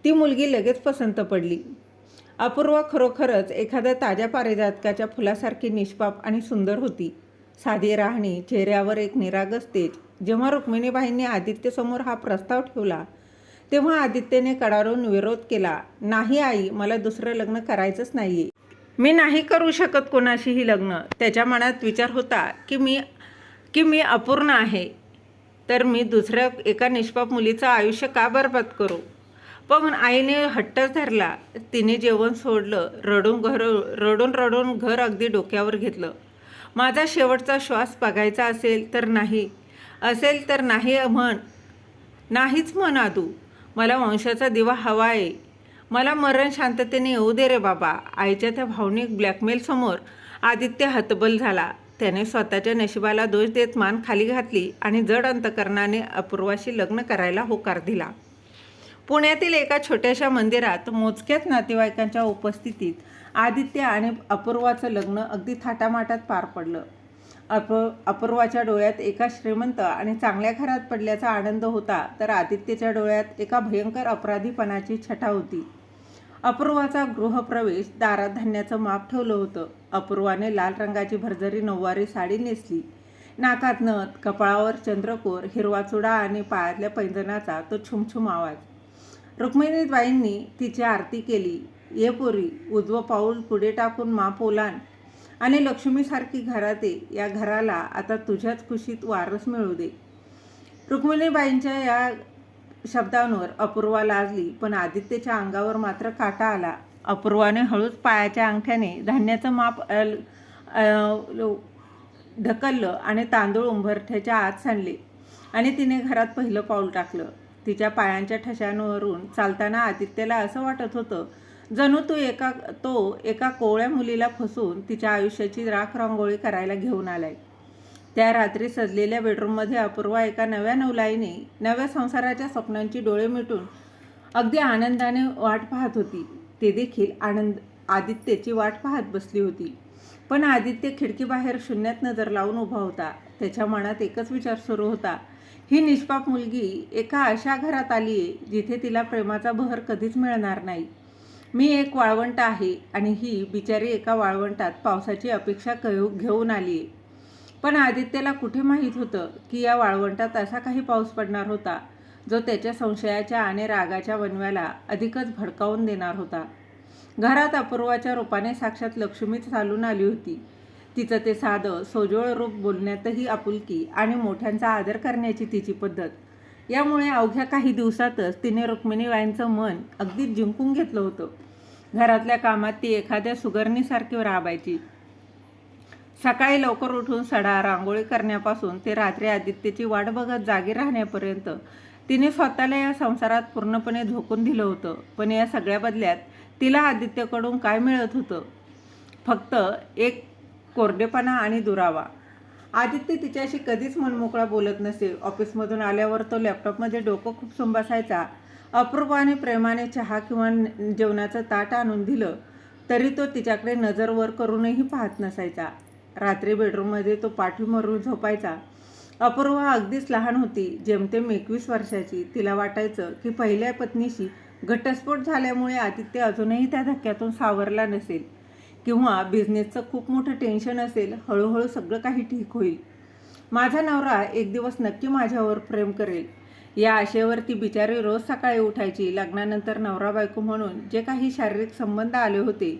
ती मुलगी लगेच पसंत पडली. अपूर्वा खरोखरच एखाद्या ताज्या पारिजातकाच्या फुलासारखी निष्पाप आणि सुंदर होती. साधी राहणी, चेहऱ्यावर एक निरागस तेज. जेव्हा रुक्मिणीबाईंनी आदित्यसमोर हा प्रस्ताव ठेवला, तेव्हा आदित्यने कडाडून विरोध केला. नाही आई, मला दुसरं लग्न करायचंच नाहीये. मी नाही करू शकत कोणाशीही लग्न. त्याच्या मनात विचार होता की मी अपूर्ण आहे, तर मी दुसऱ्या एका निष्पाप मुलीचं आयुष्य का बरबाद करू? पण आईने हट्टच धरला. तिने जेवण सोडलं. रडून रडून घर अगदी डोक्यावर घेतलं. माझा शेवटचा श्वास बघायचा असेल तर नाही म्हण. नाहीच म्हण आदू. मला वंशाचा दिवा हवा आहे. मला मरण शांततेने येऊ दे रे बाबा. आईच्या त्या भावनिक ब्लॅकमेलसमोर आदित्य हतबल झाला. त्याने स्वतःच्या नशिबाला दोष देत मान खाली घातली आणि जड अंतकरणाने अपूर्वाशी लग्न करायला होकार दिला. पुण्यातील एका छोट्याशा मंदिरात मोजक्याच नातेवाईकांच्या उपस्थितीत आदित्य आणि अपूर्वाचं लग्न अगदी थाटामाटात पार पडलं. अपूर्वाच्या डोळ्यात एका श्रीमंत आणि चांगल्या घरात पडल्याचा आनंद होता, तर आदित्यच्या डोळ्यात एका भयंकर अपराधीपणाची छटा होती. अपूर्वाचा गृहप्रवेश दारात धान्याचं माप ठेवलं होतं. अपूर्वाने लाल रंगाची भरजरी नऊवारी साडी नेसली. नाकात नथ, कपाळावर चंद्रकोर, हिरवा चुडा आणि पायातल्या पैंजणाचा तो छुमछुम आवाज. रुक्मिणीबाईंनी तिची आरती केली. ये पोरी, उजवं पाऊल पुढे टाकून माप ओलांड आणि लक्ष्मीसारखी घरात ये. या घराला आता तुझ्याच कुशीत वारस मिळू दे. रुक्मिणीबाईंच्या या शब्दांवर अपूर्वा लाजली, पण आदित्यच्या अंगावर मात्र काटा आला. अपूर्वाने हळूच पायाच्या अंगठ्याने धान्याचं माप ढकललं आणि तांदूळ उंबरठ्याच्या आत सांडले आणि तिने घरात पहिलं पाऊल टाकलं. तिच्या पायांच्या ठशांवरून चालताना आदित्यला असं वाटत होतं जणू तो एका कोवळ्या मुलीला फसवून तिच्या आयुष्याची राख रांगोळी करायला घेऊन आलाय. त्या रात्री सजलेल्या बेडरूममध्ये अपूर्वा एका नव्या नवलाईने नव्या संसाराच्या स्वप्नांची डोळे मिटून अगदी आनंदाने वाट पाहत होती. ते देखील आदित्यची वाट पाहत बसली होती. पण आदित्य खिडकीबाहेर शून्यात नजर लावून उभा होता. त्याच्या मनात एकच विचार सुरू होता, ही निष्पाप मुलगी एका अशा घरात आली आहे जिथे तिला प्रेमाचा बहर कधीच मिळणार नाही. मी एक वाळवंट आहे आणि ही बिचारी एका वाळवंटात पावसाची अपेक्षा घेऊन आली आहे. पण आदित्यला कुठे माहीत होतं की या वाळवंटात असा काही पाऊस पडणार होता जो त्याच्या संशयाच्या आणि रागाच्या वणव्याला अधिकच भडकावून देणार होता. घरात अपूर्वाच्या रूपाने साक्षात लक्ष्मी चालून आली होती. तिचं ते साधं सोजवळ रूप, बोलण्यातही आपुलकी आणि मोठ्यांचा आदर करण्याची तिची पद्धत, यामुळे अवघ्या काही दिवसातच तिने रुक्मिणीबाईंचं मन अगदी जिंकून घेतलं होतं. घरातल्या कामात ती एखाद्या सुगरणीसारखी राबायची. सकाळी लवकर उठून सडा रांगोळी करण्यापासून ते रात्री आदित्यची वाट बघत जागी राहण्यापर्यंत तिने स्वतःला या संसारात पूर्णपणे झोकून दिलं होतं. पण या सगळ्या बदल्यात तिला आदित्यकडून काय मिळत होतं? फक्त एक कोरडेपणा आणि दुरावा. आदित्य तिच्याशी कधीच मनमोकळा बोलत नसे. ऑफिसमधून आल्यावर तो लॅपटॉपमध्ये डोकं खूपसून बसायचा. अपूर्वाने प्रेमाने चहा किंवा जेवणाचं ताट आणून दिलं तरी तो तिच्याकडे नजर वर करूनही पाहत नसायचा. रात्री बेडरूममध्ये तो पाठी मारून झोपायचा. अपूर्वा अगदीच लहान होती, जेमतेम 21 वर्षाची. तिला वाटायचं की पहिल्या पत्नीशी घटस्फोट झाल्यामुळे आदित्य अजूनही त्या धक्क्यातून सावरला नसेल, किंवा बिझनेसचं खूप मोठं टेन्शन असेल. हळूहळू सगळं काही ठीक होईल, माझा नवरा एक दिवस नक्की माझ्यावर प्रेम करेल, या आशेवर ती बिचारी रोज सकाळी उठायची. लग्नानंतर नवरा बायको म्हणून जे काही शारीरिक संबंध आले होते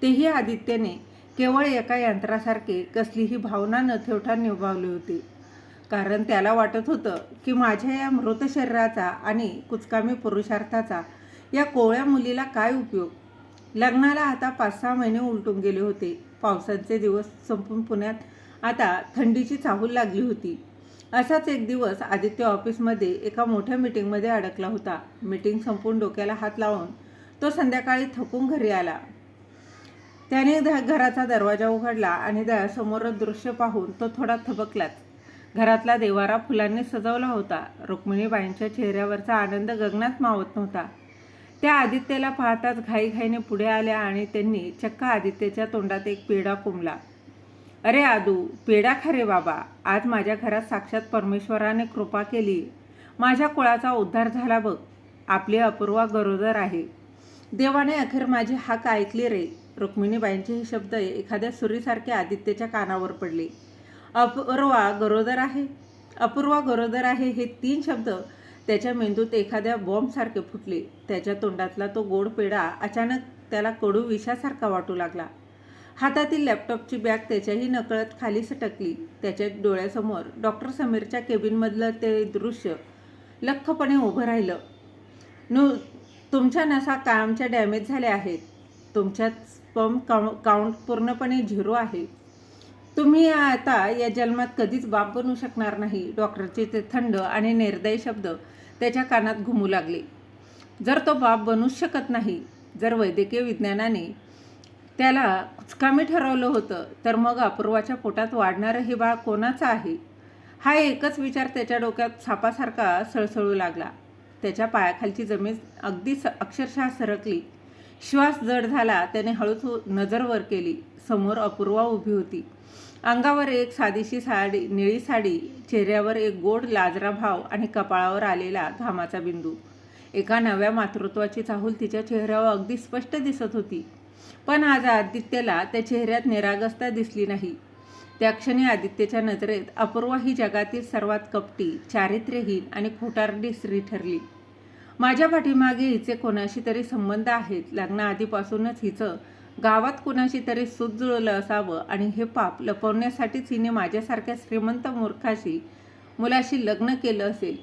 तेही आदित्यने केवळ एका यंत्रासारखे कसलीही भावना न ठेवता निभावले होते. कारण त्याला वाटत होतं की माझ्या या मृत शरीराचा आणि कुचकामी पुरुषार्थाचा या कोवळ्या मुलीला काय उपयोग. लग्नाला आता 5-6 महिने उलटून गेले होते. पावसाचे दिवस संपून पुण्यात आता थंडीची चाहूल लागली होती. असाच एक दिवस आदित्य ऑफिसमध्ये एका मोठ्या मीटिंगमध्ये अडकला होता. मीटिंग संपून डोक्याला हात लावून तो संध्याकाळी थकून घरी आला. त्याने घराचा दरवाजा उघडला आणि समोरच दृश्य पाहून तो थोडा थबकलाच. घरातला देवारा फुलांनी सजवला होता. रुक्मिणीबाईंच्या चेहऱ्यावरचा आनंद गगनात मावत नव्हता. त्या आदित्यला पाहताच घाईघाईने पुढे आल्या आणि त्यांनी चक्क आदित्यच्या तोंडात एक पेढा कोंबला. अरे आदू, पेढा खा रे बाबा. आज माझ्या घरात साक्षात परमेश्वराने कृपा केली. माझ्या कुळाचा उद्धार झाला बघ. आपली अपूर्वा गरोदर आहे. देवाने अखेर माझी हाक ऐकली रे. रुक्मिणीबाईंचे हे शब्द एखाद्या सुरीसारखे आदित्यच्या कानावर पडले. अपूर्वा गरोदर आहे, अपूर्वा गरोदर आहे, हे 3 शब्द त्याच्या मेंदूत एखाद्या बॉम्बसारखे फुटले. त्याच्या तोंडातला तो गोड पेढा अचानक त्याला कडू विषासारखा वाटू लागला. हातातील लॅपटॉपची बॅग त्याच्याही नकळत खाली सटकली. त्याच्या डोळ्यासमोर डॉक्टर समीरच्या केबिनमधलं ते दृश्य लख्खपणे उभं राहिलं. तुमच्या नसा कायमच्या डॅमेज झाल्या आहेत. तुमच्यात स्पर्म काउंट पूर्णपणे 0 आहे. तुम्ही आता या जन्मात कधीच बाप बनू शकणार नाही. डॉक्टरचे ते थंड आणि निर्दयी शब्द त्याच्या कानात घुमू लागले. जर तो बाप बनूच शकत नाही, जर वैद्यकीय विज्ञानाने त्याला कुचकामी ठरवलं होतं, तर मग अपूर्वाच्या पोटात वाढणारं हे बाळ कोणाचं आहे? हा एकच विचार त्याच्या डोक्यात सापासारखा सळसळू लागला. त्याच्या पायाखालची जमीन अगदी अक्षरशः सरकली. श्वास जड झाला. त्याने हळूच नजर वर केली. समोर अपूर्वा उभी होती. अंगावर एक साधीशी साडी, निळी साडी, चेहऱ्यावर एक गोड लाजरा भाव आणि कपाळावर आलेला घामाचा बिंदू. एका नव्या मातृत्वाची चाहूल तिच्या चेहऱ्यावर अगदी स्पष्ट दिसत होती. पण आज आदित्यला त्या चेहऱ्यात निरागसता दिसली नाही. त्या क्षणी आदित्यच्या नजरेत अपूर्वा ही जगातील सर्वात कपटी, चारित्र्यहीन आणि खोटारडी स्त्री ठरली. माझ्या पाठीमागे हिचे कोणाशी तरी संबंध आहेत. लग्नाआधीपासूनच हिचं गावात कुणाशी तरी सूत जुळलं असावं आणि हे पाप लपवण्यासाठीच हिने माझ्यासारख्या श्रीमंत मुलाशी लग्न केलं असेल.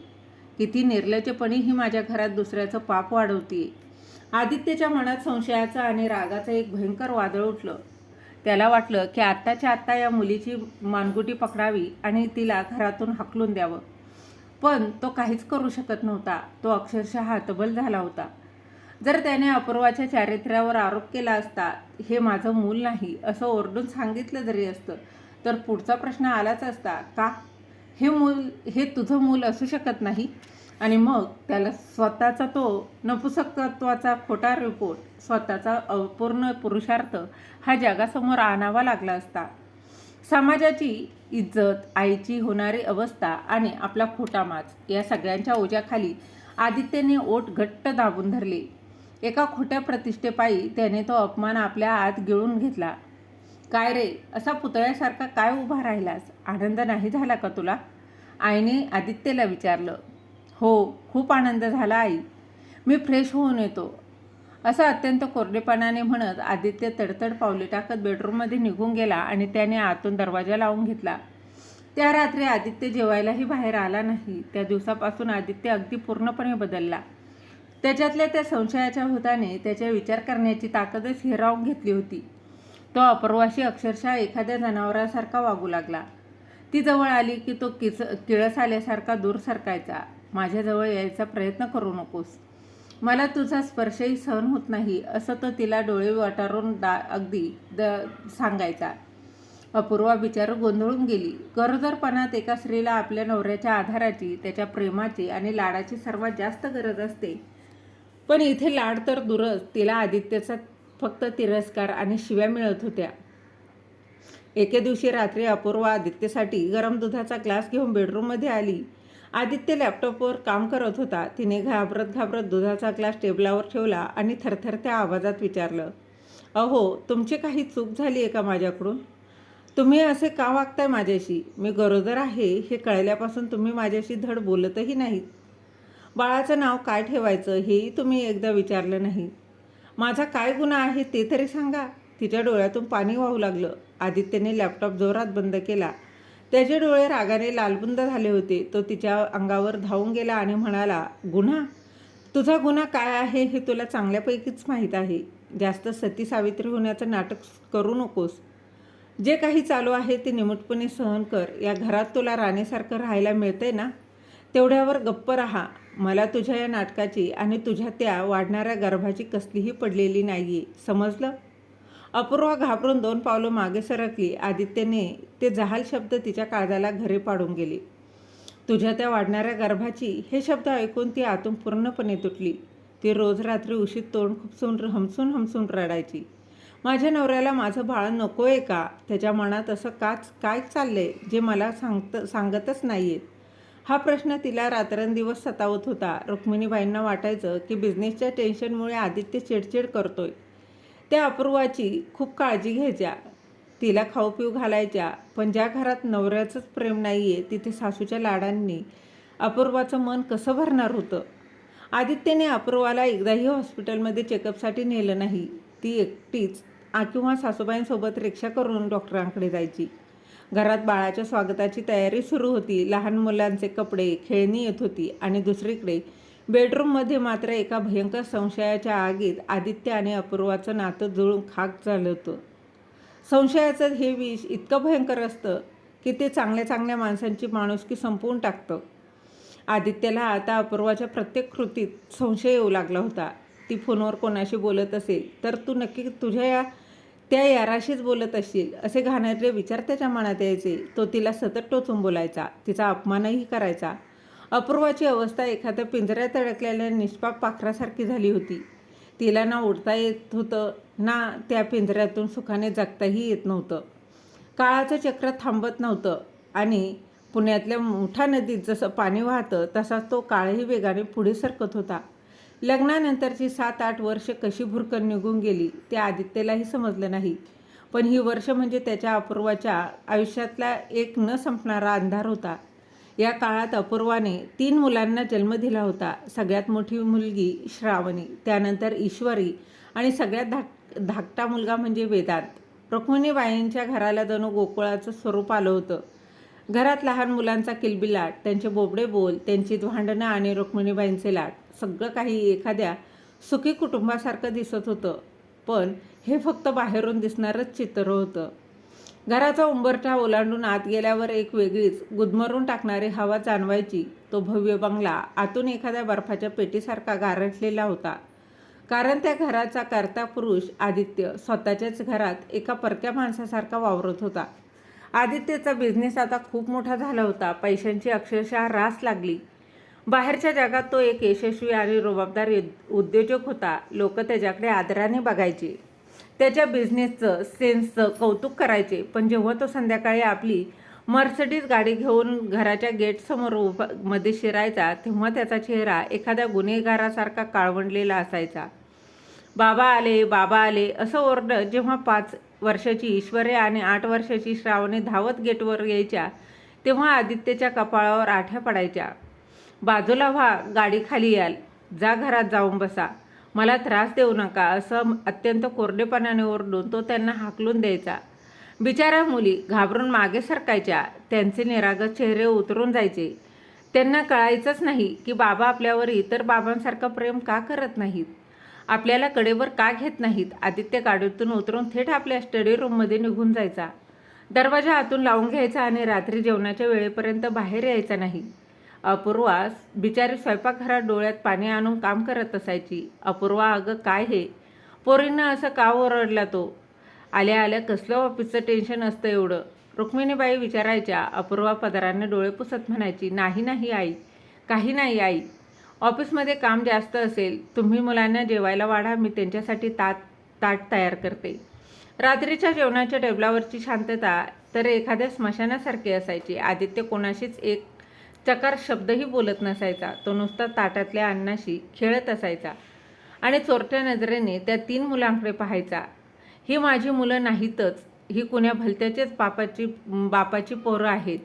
किती निर्लज्जपणे ही माझ्या घरात दुसऱ्याचं पाप वाढवतीये. आदित्यच्या मनात संशयाचं आणि रागाचं एक भयंकर वादळ उठलं. त्याला वाटलं की आत्ताच्या आत्ता या मुलीची मानगुटी पकडावी आणि तिला घरातून हाकलून द्यावं. पण तो काहीच करू शकत नव्हता. तो अक्षरशः हतबल झाला होता. जर त्याने अपूर्वाच्या चारित्र्यावर आरोप केला असता, हे माझं मूल नाही असं ओरडून सांगितलं जरी असतं, तर पुढचा प्रश्न आलाच असता, का हे तुझं मूल असू शकत नाही? आणि मग त्याला स्वतःचा तो नपुसकत्वाचा खोटा रिपोर्ट, स्वतःचा अपूर्ण पुरुषार्थ हा जगासमोर आणावा लागला असता. समाजाची इज्जत, आईची होणारी अवस्था आणि आपला खोटा माज या सगळ्यांच्या ओझ्याखाली आदित्यने ओठ घट्ट दाबून धरले. एका खोट्या प्रतिष्ठेपायी त्याने तो अपमान आपल्या आत गिळून घेतला. काय रे, असा पुतळ्यासारखा काय उभा राहिलास? आनंद नाही झाला का तुला? आईने आदित्यला विचारलं. हो, खूप आनंद झाला आई. मी फ्रेश होऊन येतो, असं अत्यंत कोरडेपणाने म्हणत आदित्य तडतड पावले टाकत बेडरूममध्ये निघून गेला आणि त्याने आतून दरवाजा लावून घेतला. त्या रात्री आदित्य जेवायलाही बाहेर आला नाही. त्या दिवसापासून आदित्य अगदी पूर्णपणे बदलला. त्याच्यातल्या त्या संशयाच्या भूताने त्याच्या विचार करण्याची ताकदच हिरावून घेतली होती. तो अपूर्वाशी अक्षरशः एखाद्या जनावरासारखा वागू लागला. ती जवळ आली की तो किळस आल्यासारखा दूर सरकायचा. माझ्याजवळ यायचा प्रयत्न करू नकोस, मला तुझा स्पर्शही सहन होत नाही, असं तो तिला डोळे वाटारून अगदी सांगायचा. अपूर्वा बिचारू गोंधळून गेली. गरोदरपणात एका स्त्रीला आपल्या नवऱ्याच्या आधाराची, त्याच्या प्रेमाची आणि लाडाची सर्वात जास्त गरज असते. पण इथे लाड तर दूरच, तिला आदित्यचा फक्त तिरस्कार आणि शिव्या मिळत होत्या. एके दिवशी रात्री अपूर्वा आदित्यसाठी गरम दुधाचा ग्लास घेऊन बेडरूममध्ये आली. आदित्य लॅपटॉपवर काम करत होता. तिने घाबरत घाबरत दुधाचा ग्लास टेबलावर ठेवला आणि थरथरत्या आवाजात विचारलं, अहो, तुमची काही चूक झाली आहे का माझ्याकडून? तुम्ही असे का वागताय माझ्याशी? मी गरोदर आहे हे कळल्यापासून तुम्ही माझ्याशी धड बोलतही नाहीत. बाळाचं नाव काय ठेवायचं हेही तुम्ही एकदा विचारलं नाही. माझा काय गुन्हा आहे ते तरी सांगा. तिच्या डोळ्यातून पाणी वाहू लागलं. आदित्यने लॅपटॉप जोरात बंद केला. त्याचे डोळे रागाने लालबुंद झाले होते. तो तिच्या अंगावर धावून गेला आणि म्हणाला, गुन्हा? तुझा गुन्हा काय आहे हे तुला चांगल्यापैकीच माहीत आहे. जास्त सती सावित्री होण्याचं नाटक करू नकोस. जे काही चालू आहे ते निमूटपणे सहन कर. या घरात तुला राणीसारखं राहायला मिळतंय ना, तेवढ्यावर गप्प राहा. मला तुझ्या या नाटकाची आणि तुझ्या त्या वाढणाऱ्या गर्भाची कसलीही पडलेली नाहीये, समजलं? अपूर्वा घाबरून 2 पावलं मागे सरकली. आदित्यने ते जहाल शब्द तिच्या काळजाला घरे पाडून गेले. तुझ्या त्या वाढणाऱ्या गर्भाची हे शब्द ऐकून ती आतून पूर्णपणे तुटली. ती रोज रात्री उशीत तोंड खुपसून हमसून हमसून रडायची. माझ्या नवऱ्याला माझं बाळ नको आहे का? त्याच्या मनात असं काय चाललंय जे मला सांगतच नाहीयेत? हा प्रश्न तिला रात्रंदिवस सतावत होता. रुक्मिणीबाईंना वाटायचं की बिझनेसच्या टेन्शनमुळे आदित्य चिडचिड करतोय. त्या अपूर्वाची खूप काळजी घ्यायच्या, तिला खाऊ पिऊ घालायच्या. पण ज्या घरात नवऱ्याचंच प्रेम नाही आहे तिथे सासूच्या लाडांनी अपूर्वाचं मन कसं भरणार होतं? आदित्यने अपूर्वाला एकदाही हॉस्पिटलमध्ये चेकअपसाठी नेलं नाही. ती एकटीच किंवा सासूबाईंसोबत रिक्षा करून डॉक्टरांकडे जायची. घरात बाळाच्या स्वागताची तयारी सुरू होती. लहान मुलांचे कपडे, खेळणी येत होती आणि दुसरीकडे बेडरूममध्ये मात्र एका भयंकर संशयाच्या आगीत आदित्य आणि अपूर्वाचं नातं जुळून खाक झालं होतं. संशयाचं हे विष इतकं भयंकर असतं की ते चांगल्या चांगल्या माणसांची माणुसकी संपवून टाकतं. आदित्यला आता अपूर्वाच्या प्रत्येक कृतीत संशय येऊ लागला होता. ती फोनवर कोणाशी बोलत असेल तर तू नक्की तुझ्या त्या याराशीच बोलत असशील असे घाणेरडे विचार त्याच्या मनात यायचे. तो तिला सतत टोचून बोलायचा, तिचा अपमानही करायचा. अपूर्वाची अवस्था एखाद्या पिंजऱ्यात अडकलेल्या निष्पाप पाखरासारखी झाली होती. तिला ना उडता येत होतं ना त्या पिंजऱ्यातून सुखाने जगताही येत नव्हतं. काळाचं चक्र थांबत नव्हतं आणि पुण्यातल्या मुठा नदीत जसं पाणी वाहतं तसाच तो काळही वेगाने पुढे सरकत होता. लग्नानंतरची 7-8 वर्ष कशी भुरकन निघून गेली ते आदित्यलाही समजलं नाही. पण ही वर्ष म्हणजे त्याच्या अपूर्वाच्या आयुष्यातला एक न संपणारा अंधार होता. या काळात अपूर्वाने 3 मुलांना जन्म दिला होता. सगळ्यात मोठी मुलगी श्रावणी, त्यानंतर ईश्वरी आणि सगळ्यात धाकटा मुलगा म्हणजे वेदांत. रुक्मिणीबाईंच्या घराला जणू गोकुळाचं स्वरूप आलं होतं. घरात लहान मुलांचा किलबिलाट, त्यांचे बोबडे बोल, त्यांची भांडणं आणि रुक्मिणीबाईंचे लाड, सगळं काही एखाद्या सुखी कुटुंबासारखं दिसत होतं. पण हे फक्त बाहेरून दिसणारच चित्र होतं. घराचा उंबरठा ओलांडून आत गेल्यावर एक वेगळीच गुदमरून टाकणारी हवा जाणवायची. तो भव्य बंगला आतून एखाद्या बर्फाच्या पेटीसारखा गारठलेला होता. कारण त्या घराचा कर्ता पुरुष आदित्य स्वतःच्याच घरात एका परक्या माणसासारखा वावरत होता. आदित्यचा बिझनेस आता खूप मोठा झाला होता. पैशांची अक्षरशः रास लागली. बाहेरच्या जगात तो एक यशस्वी आणि रुबाबदार उद्योजक होता. लोक त्याच्याकडे आदराने बघायचे, त्याच्या बिझनेसचं सेन्सचं कौतुक करायचे. पण जेव्हा तो संध्याकाळी आपली मर्सिडीज गाडी घेऊन घराच्या गेटसमोर मध्ये शिरायचा तेव्हा त्याचा चेहरा एखाद्या गुन्हेगारासारखा काळवंडलेला असायचा. बाबा आले, बाबा आले असं ओरडत जेव्हा 5 वर्षाची ईश्वरी आणि 8 वर्षाची श्रावणी धावत गेटवर यायच्या तेव्हा आदित्यच्या कपाळावर आठ्या पडायच्या. बाजूला व्हा, गाडी खाली याल, जा घरात जाऊन बसा, मला त्रास देऊ नका असं अत्यंत कोरडेपणाने ओरडून तो त्यांना हाकलून द्यायचा. बिचाऱ्या मुली घाबरून मागे सरकायच्या. त्यांचे निरागस चेहरे उतरून जायचे. त्यांना कळायचंच नाही की बाबा आपल्यावर इतर बाबांसारखं प्रेम का करत नाहीत, आपल्याला कडेवर का घेत नाहीत. आदित्य गाडीतून उतरून थेट आपल्या स्टडी रूममध्ये निघून जायचा. दरवाजा आतून लावून घ्यायचा आणि रात्री जेवणाच्या वेळेपर्यंत बाहेर यायचा नाही. अपूर्वा बिचारी स्वयंपाकघरात डोळ्यात पाणी आणून काम करत असायची. अपूर्वा, अगं काय हे, पोरींना असं का ओरडला तो? आल्या आल्या कसलं ऑफिसचं टेन्शन असतं एवढं? रुक्मिणीबाई विचारायच्या. अपूर्वा पदराने डोळे पुसत म्हणायची, नाही नाही आई, काही नाही आई, ऑफिसमध्ये काम जास्त असेल, तुम्ही मुलांना जेवायला वाढा, मी त्यांच्यासाठी ताट ताट तयार करते. रात्रीच्या जेवणाच्या टेबलावरची शांतता तर एखाद्या स्मशानासारखी असायची. आदित्य कोणाशीच एक चकार शब्दही बोलत नसायचा. तो नुसता ताटातल्या अन्नाशी खेळत असायचा आणि चोरट्या नजरेने त्या 3 मुलांकडे पाहायचा. ही माझी मुलं नाहीतच, ही कुण्या भलत्याचेच बापाची पोरं आहेत.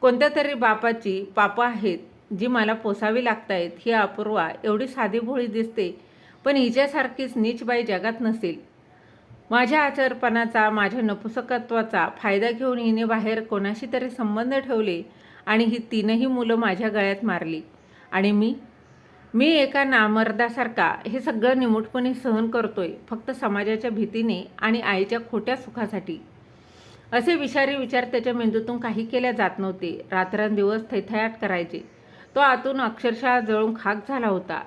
कोणत्या तरी बापाची पापं आहेत जी मला पोसावी लागतायत. ही अपूर्वा एवढी साधीभोळी दिसते, पण हिच्यासारखीच नीच बाई जगात नसेल. माझ्या आचारपणाचा, माझ्या नपुसकत्वाचा फायदा घेऊन हिने बाहेर कोणाशी तरी संबंध ठेवले आणि ही 3ही मुलं माझ्या गळ्यात मारली. आणि मी एका नामर्दासारखा हे सगळं निमूटपणे सहन करतोय, फक्त समाजाच्या भीतीने आणि आईच्या खोट्या सुखासाठी. असे विषारी विचार त्याच्या मेंदूतून काही केल्या जात नव्हते. रात्रंदिवस थैथयाट करायचे. तो आतून अक्षरशः जळून खाक झाला होता.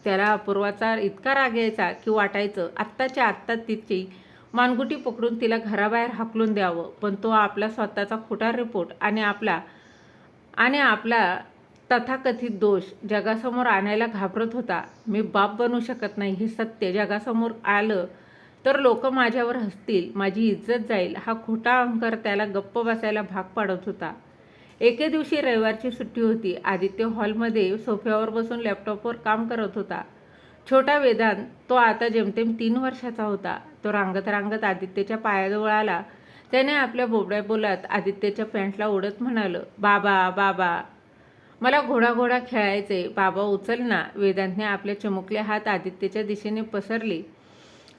त्याला अपूर्वाचा इतका राग यायचा की वाटायचं आत्ताच्या आत्ता तिची मानगुटी पकडून तिला घराबाहेर हाकलून द्यावं. पण तो आपला स्वतःचा खोटा रिपोर्ट आणि आपला तथाकथित दोष जगासमोर आणायला घाबरत होता. मी बाप बनू शकत नाही हे सत्य जगासमोर आलं तर लोक माझ्यावर हसतील, माझी इज्जत जाईल, हा खोटा अहंकार त्याला गप्प बसायला भाग पाडत होता. एके दिवशी रविवारची सुट्टी होती. आदित्य हॉलमध्ये सोफ्यावर बसून लॅपटॉपवर काम करत होता. छोटा वेदांत, तो आता जेमतेम 3 वर्षाचा होता. तो रांगत रांगत आदित्यच्या पायाजवळ आला. त्याने आपल्या बोबड्या बोलात आदित्यच्या पॅन्टला ओढत म्हणालं, बाबा बाबा, मला घोडा खेळायचे, बाबा उचल ना. वेदांतने आपले चमुकले हात आदित्यच्या दिशेने पसरले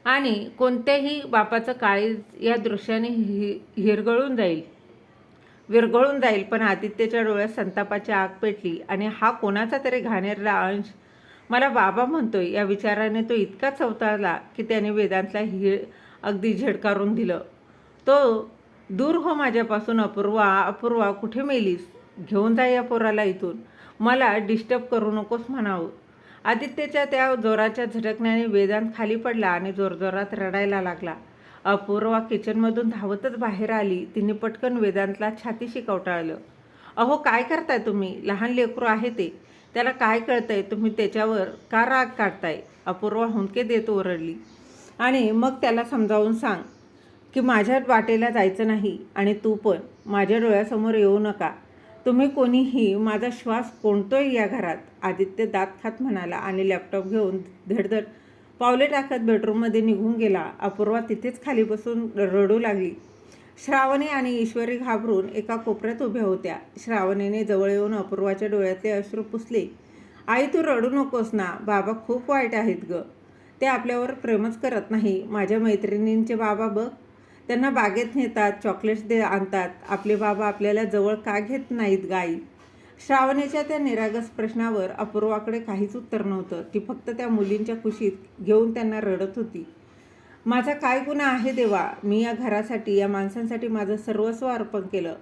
आणि कोणत्याही बापाचं काळीज या दृश्याने विरघळून जाईल. पण आदित्यच्या डोळ्यात संतापाची आग पेटली आणि हा कोणाचा तरी घाणेरडा अंश मला बाबा म्हणतोय या विचाराने तो इतका चवताळला की त्याने वेदांतला अगदी झेडकारून दिलं. तो दूर हो माझ्यापासून अपूर्वा कुठे मेलीस? घेऊन जा या पोराला इथून, मला डिस्टर्ब करू नकोस म्हणावं. आदित्यच्या त्या जोराच्या झटकण्याने वेदांत खाली पडला आणि जोरजोरात रडायला लागला. अपूर्वा किचनमधून धावतच बाहेर आली. तिने पटकन वेदांतला छातीशी कवटाळलं. अहो काय करताय तुम्ही? लहान लेकरू आहे ते, त्याला काय कळतंय? तुम्ही त्याच्यावर का राग काढताय? अपूर्वा हुंदके देत ओरडली. आणि मग त्याला समजावून सांग की माझ्या वाटेला जायचं नाही आणि तू पण माझ्या डोळ्यासमोर येऊ नका. तुम्ही कोणीही माझा श्वास कोंडतोय या घरात. आदित्य दात खात म्हणाला आणि लॅपटॉप घेऊन धडधड पावले टाकत बेडरूममध्ये निघून गेला. अपूर्वा तिथेच खाली बसून रडू लागली. श्रावणी आणि ईश्वरी घाबरून एका कोपऱ्यात उभ्या होत्या. श्रावणीने जवळ येऊन अपूर्वाच्या डोळ्यातले अश्रू पुसले. आई तू रडू नकोस ना, बाबा खूप वाईट आहेत ग. ते आपल्यावर प्रेमच करत नाही. माझ्या मैत्रिणींचे बाबा बघ, त्यांना बागेत नेतात, चॉकलेट्स आणतात. आपले बाबा आपल्याला जवळ का घेत नाहीत गाई? श्रावणीच्या त्या निरागस प्रश्नावर अपूर्वाकडे काहीच उत्तर नव्हतं. ती फक्त त्या मुलींच्या कुशीत घेऊन त्यांना रडत होती. माझा काय गुन्हा आहे देवा? मी या घरासाठी, या माणसांसाठी माझं सर्वस्व अर्पण केलं,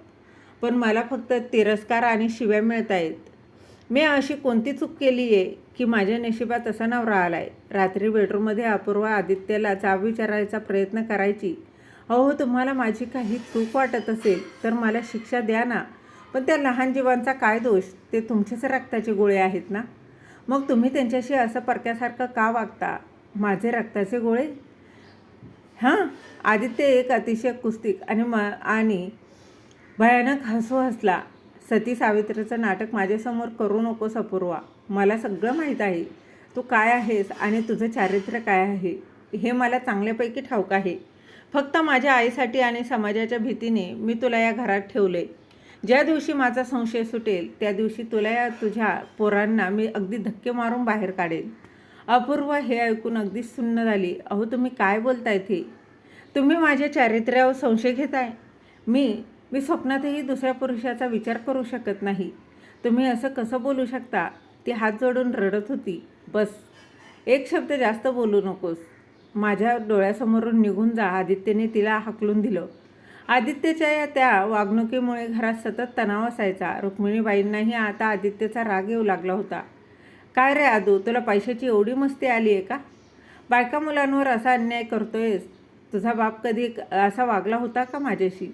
पण मला फक्त तिरस्कार आणि शिव्या मिळत आहेत. मी अशी कोणती चूक केली आहे की माझ्या नशिबात असा नवरा आलाय? रात्री बेडरूममध्ये अपूर्वा आदित्यला जाब विचारायचा प्रयत्न करायची. अहो तुम्हाला माझी काही चूक वाटत असेल तर मला शिक्षा द्या ना, पण त्या लहान जीवांचा काय दोष? ते तुमच्याच रक्ताचे गोळे आहेत ना, मग तुम्ही त्यांच्याशी असं परक्यासारखं का वागता? माझे रक्ताचे गोळे? हां. आदित्य एक अतिशय कुस्तिक आणि भयानक हसू हसला. सती सावित्रीचं नाटक माझ्यासमोर करू नकोस अपूर्वा. मला सगळं माहीत आहे. तू काय आहेस आणि तुझं चारित्र्य काय आहे हे मला चांगल्यापैकी ठाऊक आहे. फक्त माझ्या आईसाठी आणि समाजाच्या भीतीने मी तुला या घरात ठेवले. ज्या दिवशी माझा संशय सुटेल त्या दिवशी तुला या तुझ्या पोरांना मी अगदी धक्के मारून बाहेर काढेन. अपूर्वा हे ऐकून अगदी सुन्न झाली. अहो तुम्ही काय बोलताय ते? तुम्ही माझ्या चारित्र्यावर संशय घेताय? मी स्वप्नातही दुसऱ्या पुरुषाचा विचार करू शकत नाही. तुम्ही असं कसं बोलू शकता? ती हात जोडून रडत होती. बस, एक शब्द जास्त बोलू नकोस. माझ्या डोळ्यासमोरून निघून जा, आदित्यने तिला हाकलून दिलं. आदित्यच्या त्या वागणुकीमुळे घरात सतत तणाव असायचा. रुक्मिणीबाईंनाही आता आदित्यचा राग येऊ लागला होता. काय रे आदू, तुला पैशाची एवढी मस्ती आली आहे का? बायका मुलांवर असा अन्याय करतोयस? तुझा बाप कधी असा वागला होता का माझ्याशी?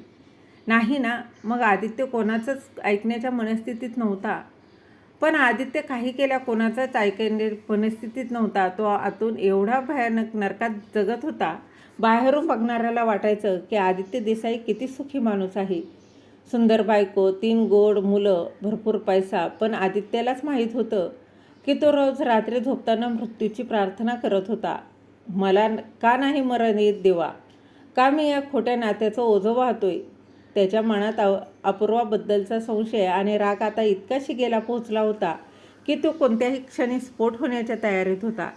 नाही ना. मग आदित्य कोणाचंच ऐकण्याच्या मनस्थितीत नव्हता. पण आदित्य काही केल्या कोणाचाच ऐकण्याची परिस्थितीत नव्हता. तो आतून एवढा भयानक नरकात जगत होता. बाहेरून बघणाऱ्याला वाटायचं की आदित्य देसाई किती सुखी माणूस आहे. सुंदर बायको, 3 गोड मुलं, भरपूर पैसा. पण आदित्यालाच माहीत होतं की तो रोज रात्री झोपताना मृत्यूची प्रार्थना करत होता. मला का नाही मरण येत देवा? का मी या खोट्या नात्याचं ओझं वाहतोय? त्याच्या मनात अपूर्वाबद्दलचा संशय आणि राग आता इतका शिगेला पोहोचला होता की तो कोणत्याही क्षणी स्फोट होण्याच्या तयारीत होता.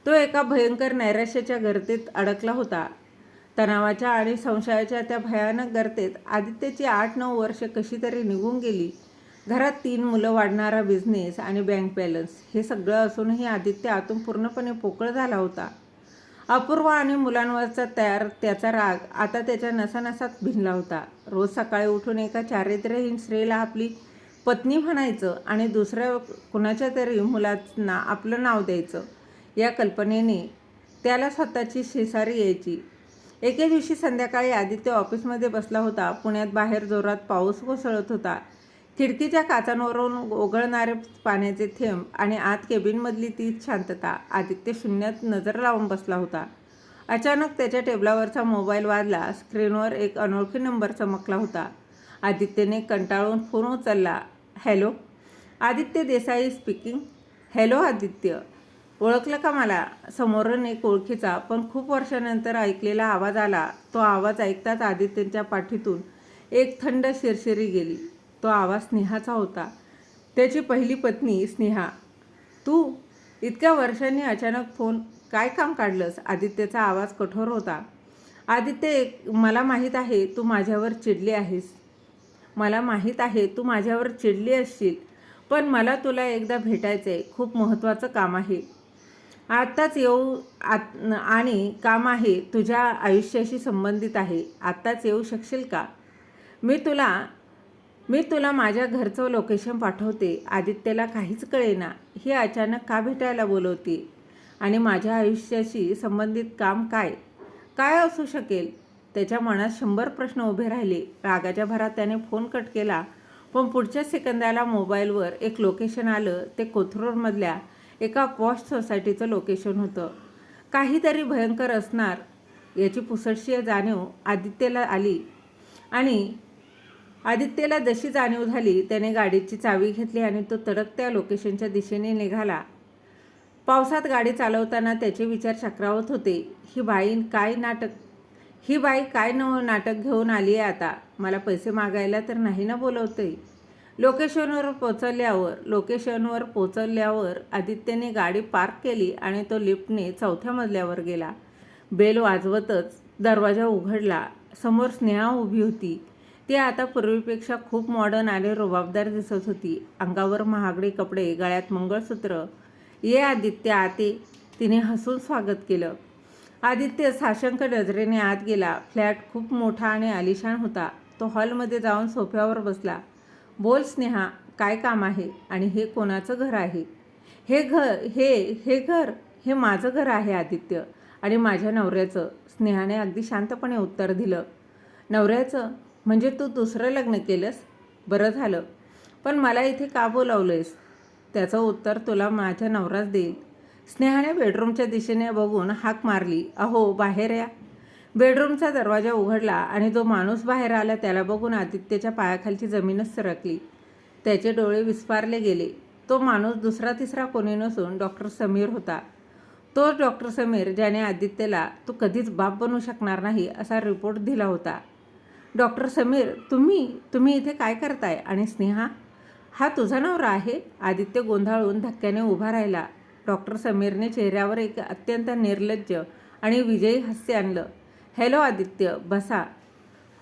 तो एका भयंकर नैराश्याच्या गर्तेत अडकला होता. तणावाच्या आणि संशयाच्या त्या भयानक गर्तेत आदित्यची 8-9 वर्ष कशी तरी निघून गेली. घरात 3 मुलं, वाढणारा बिझनेस आणि बँक बॅलन्स हे सगळं असूनही आदित्य आतून पूर्णपणे पोकळ झाला होता. अपूर्व आणि मुलांवरचा त्याचा राग आता त्याच्या नसानसात भिनला होता. रोज सकाळी उठून एका चारित्र्यहीन स्त्रीला आपली पत्नी म्हणायचं आणि दुसऱ्या कुणाच्या तरी मुलांना आपलं नाव द्यायचं, या कल्पनेने त्याला स्वतःची शेजारी यायची. एके दिवशी संध्याकाळी आदित्य ऑफिसमध्ये बसला होता. पुण्यात बाहेर जोरात पाऊस कोसळत होता. खिडकीच्या काचांवरून ओघळणारे पाण्याचे थेंब आणि आत केबिनमधली तीच शांतता. आदित्य शून्यात नजर लावून बसला होता. अचानक त्याच्या टेबलावरचा मोबाईल वाजला. स्क्रीनवर एक अनोळखी नंबर चमकला होता. आदित्यने कंटाळून फोन उचलला. Hello, Aditya Desai speaking. Hello Aditya, ओळखलं का मला? समोरून एक ओळखीचा पण खूप वर्षानंतर ऐकलेला आवाज आला. तो आवाज ऐकताच आदित्यच्या पाठीतून एक थंड शिरशिरी गेली. तो आवाज स्नेहाचा होता. त्याची पहिली पत्नी स्नेहा. तू इतक्या वर्षांनी अचानक फोन, काय काम काढलंस? आदित्यचा आवाज कठोर होता. आदित्य, मला माहीत आहे तू माझ्यावर चिडली आहेस. मला माहीत आहे तू माझ्यावर चिडली असशील, पण मला तुला एकदा भेटायचं आहे. खूप महत्त्वाचं काम आहे. आत्ताच येऊ आणि काम आहे, तुझ्या आयुष्याशी संबंधित आहे. आत्ताच येऊ शकशील का? मी तुला माझ्या घरचं लोकेशन पाठवते. आदित्यला काहीच कळेना. ही अचानक का भेटायला बोलवते आणि माझ्या आयुष्याशी संबंधित काम काय असू शकेल? त्याच्या मनात 100 प्रश्न उभे राहिले. रागाच्या भरात त्याने फोन कट केला. पण पुढच्या सेकंदाला मोबाईलवर एक लोकेशन आलं. ते कोथरूडमधल्या एका पॉश सोसायटीचं लोकेशन होतं. काहीतरी भयंकर असणार याची पुसटशी जाणीव आदित्यला आली आणि आदित्यला जशी जाणीव झाली त्याने गाडीची चावी घेतली आणि तो तडक त्या लोकेशनच्या दिशेने निघाला. पावसात गाडी चालवताना त्याचे विचार चक्रावत होते. ही बाई काय नाटक घेऊन आली आहे आता? मला पैसे मागायला तर नाही ना बोलवते? लोकेशनवर पोचल्यावर आदित्यने गाडी पार्क केली आणि तो लिफ्टने 4थ्या मजल्यावर गेला. बेल वाजवतच दरवाजा उघडला. समोर स्नेहा उभी होती. ती आता पूर्वीपेक्षा खूप मॉडर्न आणि रुबाबदार दिसत होती. अंगावर महागडे कपडे, गळ्यात मंगळसूत्र. ये आदित्य, आते, तिने हसून स्वागत केलं. आदित्य साशंक नजरेने आत गेला. फ्लॅट खूप मोठा आणि आलिशान होता. तो हॉलमध्ये जाऊन सोफ्यावर बसला. बोल स्नेहा, काय काम आहे आणि हे कोणाचं घर आहे? हे घर माझं घर आहे आदित्य, आणि माझ्या नवऱ्याचं. स्नेहाने अगदी शांतपणे उत्तर दिलं. नवऱ्याचं? म्हणजे तू दुसरं लग्न केलंस? बरं झालं. पण मला इथे का बोलावलंयस? त्याचं उत्तर तुला माझा नवराच देईल. स्नेहाने बेडरूमच्या दिशेने बघून हाक मारली. अहो, बाहेर या. बेडरूमचा दरवाजा उघडला आणि जो माणूस बाहेर आला त्याला बघून आदित्यच्या पायाखालची जमीनच सरकली. त्याचे डोळे विस्फारले गेले. तो माणूस दुसरा तिसरा कोणी नसून डॉक्टर समीर होता. तोच डॉक्टर समीर ज्याने आदित्यला तू कधीच बाप बनू शकणार नाही असा रिपोर्ट दिला होता. डॉक्टर समीर, तुम्ही इथे काय करताय? आणि स्नेहा, हा तुझा नवरा आहे? आदित्य गोंधळून धक्क्याने उभा राहिला. डॉक्टर समीरने चेहऱ्यावर एक अत्यंत निर्लज्ज आणि विजयी हास्य आणलं. हॅलो आदित्य, बसा.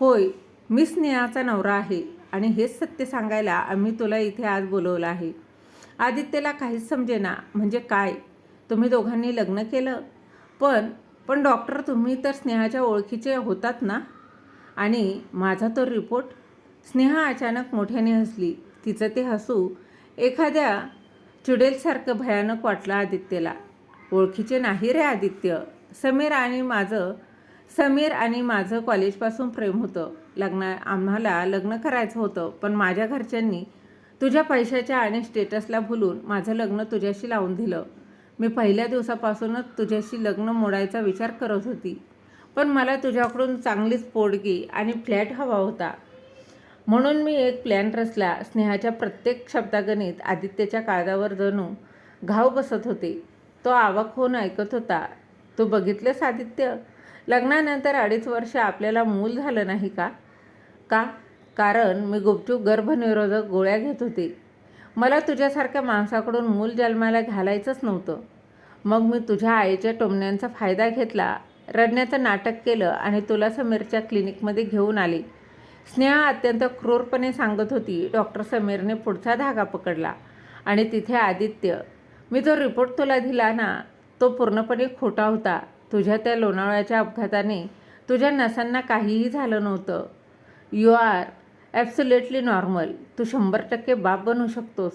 होय, मी स्नेहाचा नवरा आहे आणि हेच सत्य सांगायला आम्ही तुला इथे आज बोलवलं आहे. आदित्यला काहीच समजेना. म्हणजे काय? तुम्ही दोघांनी लग्न केलं? पण डॉक्टर, तुम्ही तर स्नेहाच्या ओळखीचे होतात ना? आणि माझा तो रिपोर्ट? स्नेहा अचानक मोठ्याने हसली. तिचं ते हसू एखाद्या चुडेलसारखं भयानक वाटलं आदित्यला. ओळखीचे नाही रे आदित्य. समीर आणि माझं कॉलेजपासून प्रेम होतं. आम्हाला लग्न करायचं होतं, पण माझ्या घरच्यांनी तुझ्या पैशाच्या आणि स्टेटसला भुलून माझं लग्न तुझ्याशी लावून दिलं. मी पहिल्या दिवसापासूनच तुझ्याशी लग्न मोडायचा विचार करत होती, पण मला तुझ्याकडून चांगलीच पोटगी आणि फ्लॅट हवा होता. म्हणून मी एक प्लॅन रचला. स्नेहाच्या प्रत्येक शब्दागणित आदित्यच्या काळजावर जणू घाव बसत होते. तो अवाक होऊन ऐकत होता. तू बघितलंस आदित्य, लग्नानंतर 2.5 वर्ष आपल्याला मूल झालं नाही का? का? कारण मी गुपचूप गर्भनिरोधक गोळ्या घेत होते. मला तुझ्यासारख्या माणसाकडून मूल जन्माला घालायचंच नव्हतं. मग मी तुझ्या आईच्या टोमण्यांचा फायदा घेतला, रडण्याचं नाटक केलं आणि तुला समीरच्या क्लिनिकमध्ये घेऊन आले. स्नेहा अत्यंत क्रूरपणे सांगत होती. डॉक्टर समीरने पुढचा धागा पकडला आणि तिथे आदित्य, मी जो रिपोर्ट तुला दिला ना, तो पूर्णपणे खोटा होता. तुझ्या त्या लोणावळ्याच्या अपघाताने तुझ्या नसांना काहीही झालं नव्हतं. You are absolutely normal. तू 100% बाप बनू शकतोस.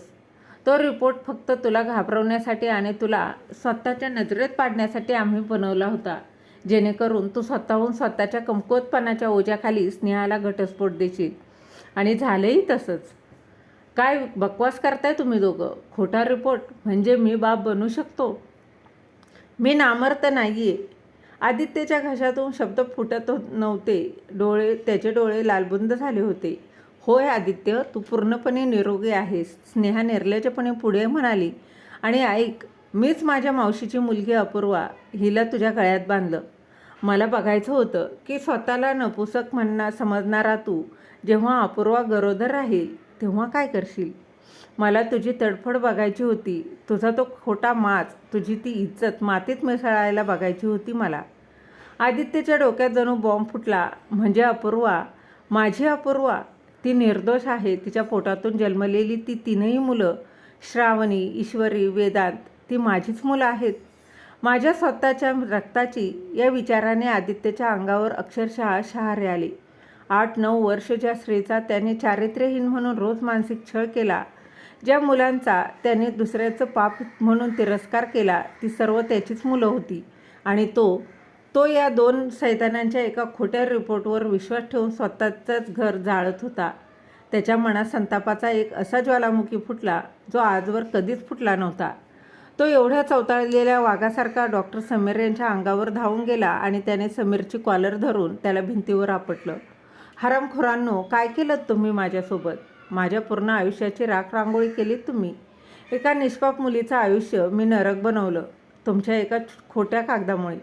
तो रिपोर्ट फक्त तुला घाबरवण्यासाठी आणि तुला स्वतःच्या नजरेत पाडण्यासाठी आम्ही बनवला होता, जेणेकरून तू स्वतःहून स्वतःच्या कमकुवतपणाच्या ओझ्याखाली स्नेहाला घटस्फोट देशील. आणि झालंही तसंच. काय बकवास करताय तुम्ही दोघं? खोटा रिपोर्ट म्हणजे मी बाप बनू शकतो? मी नामर्थ नाही आहे. आदित्यच्या घशातून शब्द फुटत नव्हते. त्याचे डोळे लालबुंद झाले होते. होय आदित्य, तू पूर्णपणे निरोगी आहेस, स्नेहा निर्लज्जपणे पुढे म्हणाली. आणि ऐक, मीच माझ्या मावशीची मुलगी अपूर्वा हिला तुझ्या गळ्यात बांधलं. मला बघायचं होतं की स्वतःला नपुसक समजणारा तू जेव्हा अपूर्वा गरोदर राहील तेव्हा काय करशील. मला तुझी तडफड बघायची होती. तुझा तो खोटा माज, तुझी ती इज्जत मातीत मिसळायला बघायची होती मला. आदित्यच्या डोक्यात जणू बॉम्ब फुटला. म्हणजे अपूर्वा, माझी अपूर्वा, ती निर्दोष आहे. तिच्या पोटातून जन्मलेली ती 3ही मुलं, श्रावणी, ईश्वरी, वेदांत, ती माझीच मुलं आहेत, माझ्या स्वतःच्या रक्ताची. या विचाराने आदित्यच्या अंगावर अक्षरशः शहारे आले. 8-9 वर्ष ज्या स्त्रीचा त्याने चारित्र्यहीन म्हणून रोज मानसिक छळ केला, ज्या मुलांचा त्याने दुसऱ्याचं पाप म्हणून तिरस्कार केला, ती सर्व त्याचीच मुलं होती. आणि तो या 2 सैतानांच्या एका खोट्या रिपोर्टवर विश्वास ठेवून स्वतःचंच घर जाळत होता. त्याच्या मनात संतापाचा एक असा ज्वालामुखी फुटला जो आजवर कधीच फुटला नव्हता. तो एवढ्या चवताळलेल्या वाघासारखा डॉक्टर समीर यांच्या अंगावर धावून गेला आणि त्याने समीरची कॉलर धरून त्याला भिंतीवर आपटलं. हरामखोरांनो, काय केलं तुम्ही माझ्यासोबत? माझ्या पूर्ण आयुष्याची राखरांगोळी केलीत तुम्ही. एका निष्पाप मुलीचं आयुष्य मी नरक बनवलं तुमच्या एका खोट्या कागदामुळे.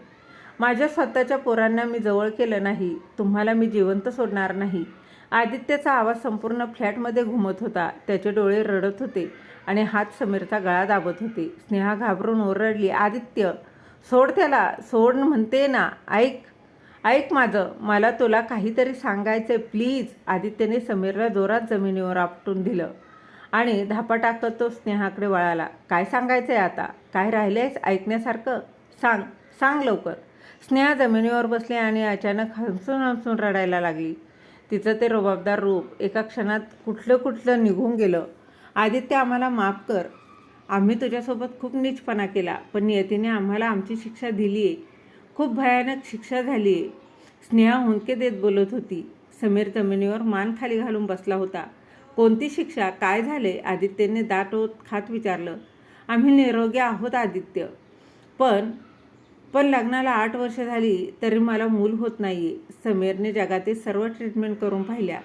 माझ्या स्वतःच्या पोरांना मी जवळ केलं नाही. तुम्हाला मी जिवंत सोडणार नाही. आदित्यचा आवाज संपूर्ण फ्लॅटमध्ये घुमत होता. त्याचे डोळे रडत होते आणि हात समीरचा गळा दाबत होते. स्नेहा घाबरून ओरडली, आदित्य सोड त्याला, सोड म्हणते ना. ऐक माझं, मला तुला काहीतरी सांगायचं प्लीज. आदित्यने समीरला जोरात जमिनीवर आपटून दिलं आणि धापा टाकत तो स्नेहाकडे वळाला. काय सांगायचं आहे आता? काय राहिलंयस ऐकण्यासारखं? सांग लवकर. स्नेहा जमिनीवर बसली आणि अचानक हसून रडायला लागली. तिचं ते रुबाबदार रूप एका क्षणात कुठलं निघून गेलं. आदित्य, आम्हाला माफ कर. आम्ही तुझ्यासोबत खूप नीचपणा केला, पण नियतीने आम्हाला आमची शिक्षा दिली आहे. खूप भयानक शिक्षा झाली आहे. स्नेहा हुंदके देत बोलत होती. समीर जमिनीवर मान खाली घालून बसला होता. कोणती शिक्षा? काय झाले? आदित्यने दात ओत खात विचारलं. आम्ही निरोगी आहोत आदित्य, पण लग्नाला 8 वर्ष झाली तरी मला मूल होत नाही. समीरने जगातील सर्व ट्रीटमेंट करून पाहिल्या,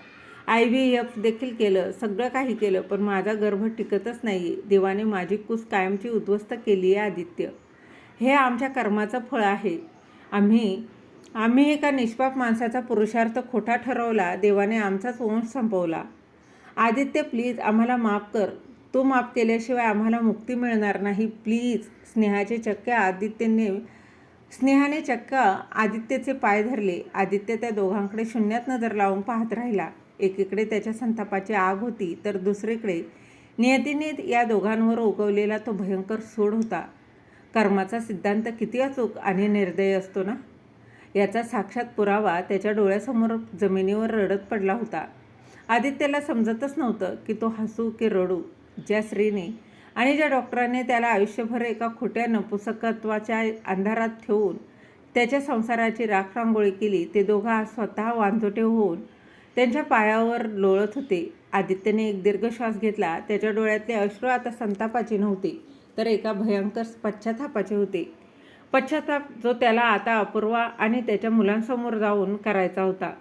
IVF देखील केलं, सगळं काही केलं, पण माझा गर्भ टिकतच नाही. देवाने माझी कुस कायमची उद्ध्वस्त केली आहे आदित्य. हे आमच्या कर्माचं फळ आहे. आम्ही एका निष्पाप माणसाचा पुरुषार्थ खोटा ठरवला. देवाने आमचाच वंश संपवला. आदित्य प्लीज, आम्हाला माफ कर. तू माफ केल्याशिवाय आम्हाला मुक्ती मिळणार नाही, प्लीज. स्नेहाने चक्क आदित्यचे पाय धरले. आदित्य त्या दोघांकडे शून्यात नजर लावून पाहत राहिला. एकीकडे त्याच्या संतापाची आग होती, तर दुसरीकडे नियतीने या दोघांवर उगवलेला तो भयंकर सूड होता. कर्माचा सिद्धांत किती अचूक आणि निर्दयी असतो ना, याचा साक्षात पुरावा त्याच्या डोळ्यासमोर जमिनीवर रडत पडला होता. आदित्यला समजतच नव्हतं की तो हसू की रडू. ज्या स्त्रीने आणि ज्या डॉक्टरांनी त्याला आयुष्यभर एका खोट्या नपुसकत्वाच्या अंधारात ठेवून त्याच्या संसाराची राखरांगोळी केली, ते दोघं स्वतः वांझोटे होऊन त्यांच्या पायावर लोळत होते. आदित्यने एक दीर्घ श्वास घेतला. त्याच्या डोळ्यातले अश्रू आता संतापाचे नव्हते, तर एका भयंकर पश्चातापाचे होते. पश्चाताप जो त्याला आता अपूर्वा आणि त्याच्या मुलांसमोर जाऊन करायचा होता.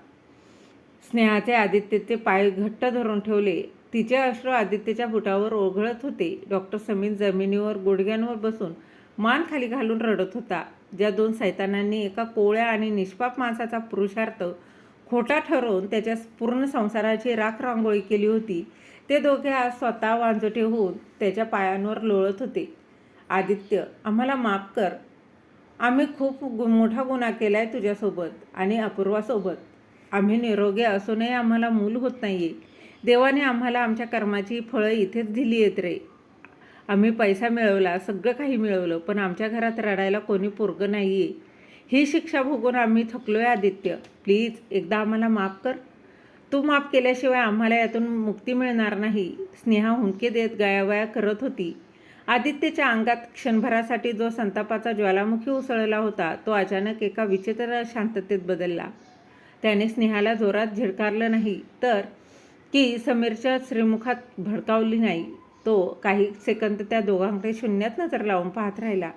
स्नेहाचे आदित्यचे पाय घट्ट धरून ठेवले. तिचे अश्रू आदित्यच्या बुटावर ओघळत होते. डॉक्टर समीर जमिनीवर गुडघ्यांवर बसून मान खाली घालून रडत होता. ज्या दोन सैतानांनी एका कोवळ्या आणि निष्पाप माणसाचा पुरुषार्थ खोटा ठरवून त्याच्या पूर्ण संसाराची राखरांगोळी केली होती, ते दोघे आज स्वतः वांजोटे होऊन त्याच्या पायांवर लोळत होते. आदित्य, आम्हाला माफ कर. आम्ही खूप मोठा गुन्हा केला आहे तुझ्यासोबत आणि अपूर्वासोबत. आम्ही निरोगी असूनही आम्हाला मूल होत नाही आहे. देवाने आम्हाला आमच्या कर्माची फळं इथेच दिली आहेत रे. आम्ही पैसा मिळवला, सगळं काही मिळवलं, पण आमच्या घरात रडायला कोणी पोरगं नाही आहे. ही शिक्षा भोगून आम्ही थकलो आहे. आदित्य, प्लीज एकदा आम्हाला माफ कर. तू माफ केल्याशिवाय आम्हाला यातून मुक्ती मिळणार नाही. स्नेहा हुंदके देत गायावाया करत होती. आदित्यच्या अंगात क्षणभरासाठी जो संतापाचा ज्वालामुखी उसळला होता, तो अचानक एका विचित्र शांततेत बदलला. त्याने स्नेहाला जोरात झिडकारलं नाही, तर की समीरच्या श्रीमुखात भडकावली नाही. तो काही सेकंद त्या दोघांकडे शून्यात नजर लावून पाहत राहिला.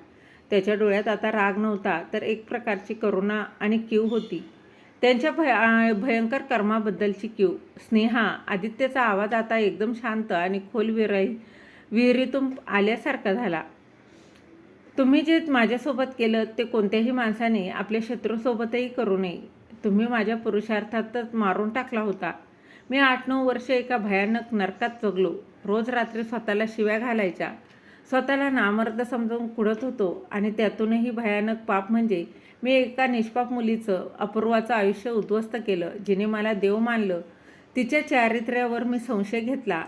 त्याच्या डोळ्यात आता राग नव्हता, तर एक प्रकारची करुणा आणि कीव होती. त्यांच्या भयंकर कर्माबद्दलची कीव. स्नेहा, आदित्यचा आवाज आता एकदम शांत आणि खोल विहिरीतून आल्यासारखा झाला. तुम्ही जे माझ्यासोबत केलं ते कोणत्याही माणसाने आपल्या शत्रूसोबतही करू नये. तुम्ही माझ्या पुरुषार्थातच मारून टाकला होता. मी 8-9 वर्ष एका भयानक नरकात जगलो. रोज रात्री स्वतःला शिव्या घालायच्या, स्वतःला नामर्द समजून कुढत होतो आणि त्यातूनही भयानक पाप म्हणजे मी एका निष्पाप मुलीचं, अपूर्वाचं आयुष्य उद्ध्वस्त केलं. जिने मला देव मानलं, तिच्या चारित्र्यावर मी संशय घेतला.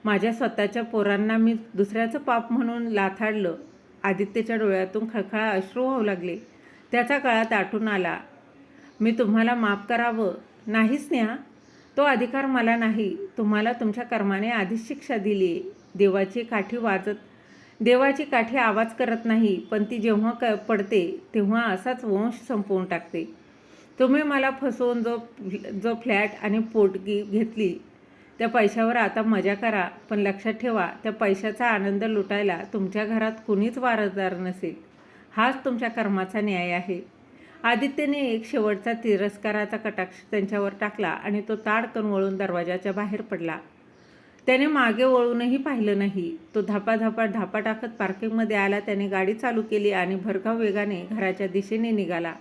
माझ्या स्वतःच्या पोरांना मी दुसऱ्याचं पाप म्हणून लाथाडलं. आदित्यच्या डोळ्यातून खळखळा अश्रू वाहू लागले. त्याचा गळा दाटून आला. मी तुम्हाला माफ करावं? नाही स्नेहा, तो अधिकार मला नाही. तुम्हाला तुमच्या कर्माने आधीच शिक्षा दिली आहे. देवाची काठी आवाज करत नाही, पण ती जेव्हा पडते तेव्हा असाच वंश संपवून टाकते. तुम्ही मला फसवून जो फ्लॅट आणि पोटगी घेतली, त्या पैशावर आता मजा करा, पण लक्षात ठेवा, त्या पैशाचा आनंद लुटायला तुमच्या घरात कुणीच वारसदार नसेल. हाच तुमच्या कर्माचा न्याय आहे. आदित्यने एक शेवटचा तिरस्काराचा कटाक्ष त्यांच्यावर टाकला आणि तो ताडकन वळून दरवाजाच्या बाहेर पडला. त्याने मागे वळूनही पाहिलं नाही. तो धापा टाकत पार्किंगमध्ये आला. त्याने गाडी चालू केली आणि भरधाव वेगाने घराच्या दिशेने निघाला.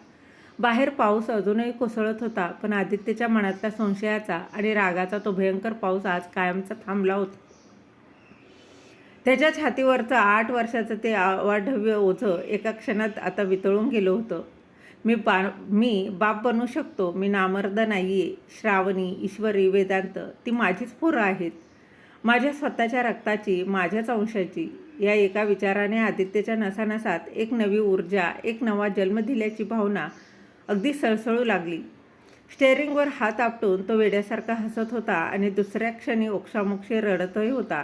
बाहेर पाऊस अजूनही कोसळत होता, पण आदित्यच्या मनातला संशयाचा आणि रागाचा तो भयंकर पाऊस आज कायमचा थांबला होता. त्याच्या छातीवरचं 8 वर्षाचं ते अवाढव्य ओझं एका क्षणात आता वितळून गेलं होतं. मी बाप बनू शकतो. मी नामर्द नाही आहे. श्रावणी, ईश्वरी, वेदांत, ती माझीच पोरं आहेत. माझ्या स्वतःच्या रक्ताची, माझ्याच अंशाची. या एका विचाराने आदित्यच्या नसानसात एक नवी ऊर्जा, एक नवा जन्म दिल्याची भावना अगदी सळसळू लागली. स्टेअरिंगवर हात आपटून तो वेड्यासारखा हसत होता आणि दुसऱ्या क्षणी ओक्सामोक्षी रडतही होता.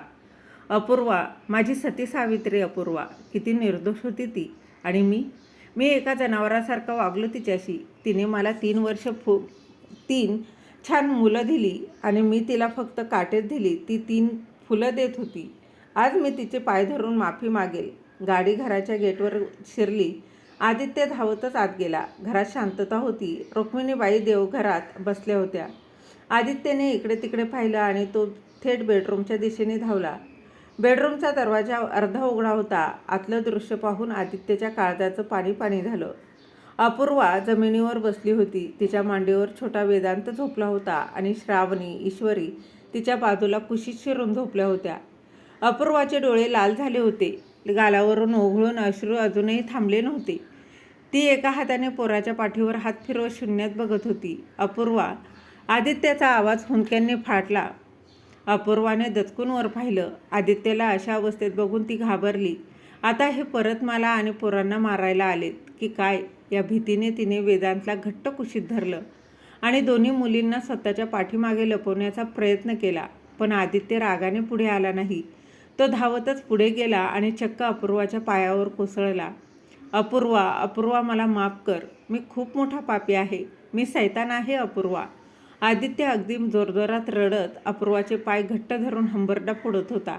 अपूर्वा, माझी सती सावित्री अपूर्वा, किती निर्दोष होती ती. आणि मी एका जनावरासारखं वागलो तिच्याशी. तिने मला 3 वर्ष 3 छान मुलं दिली आणि मी तिला फक्त काटेच दिली. ती 3 फुलं देत होती. आज मी तिचे पाय धरून माफी मागेल. गाडी घराच्या गेटवर शिरली. आदित्य धावतच आत गेला. घरात शांतता होती. रुक्मिणीबाई देवघरात बसल्या होत्या. आदित्यने इकडे तिकडे पाहिलं आणि तो थेट बेडरूमच्या दिशेने धावला. बेडरूमचा दरवाजा अर्धा उघडा होता. आतलं दृश्य पाहून आदित्यच्या काळजाचं पाणी झालं. अपूर्वा जमिनीवर बसली होती. तिच्या मांडीवर छोटा वेदांत झोपला होता आणि श्रावणी, ईश्वरी तिच्या बाजूला कुशीत शिरून झोपल्या होत्या. अपूर्वाचे डोळे लाल झाले होते. गालावरून ओघळून अश्रू अजूनही थांबले नव्हते. ती एका हाताने पोराच्या पाठीवर हात फिरवत शून्यात बघत होती. अपूर्वा, आदित्याचा आवाज हुंदक्यांनी फाटला. अपूर्वाने दचकून वर पाहिलं. आदित्यला अशा अवस्थेत बघून ती घाबरली. आता हे परत मला आणि पोरांना मारायला आलेत की काय, या भीतीने तिने वेदांतला घट्ट कुशीत धरलं आणि दोन्ही मुलींना स्वतःच्या पाठीमागे लपवण्याचा प्रयत्न केला. पण आदित्य रागाने पुढे आला नाही. तो धावतच पुढे गेला आणि चक्क अपूर्वाच्या पायावर कोसळला. अपूर्वा, मला माफ कर. मी खूप मोठा पापी आहे. मी सैतान आहे अपूर्वा. आदित्य अगदी जोरजोरात रडत अपूर्वाचे पाय घट्ट धरून हंबरडा फोडत होता.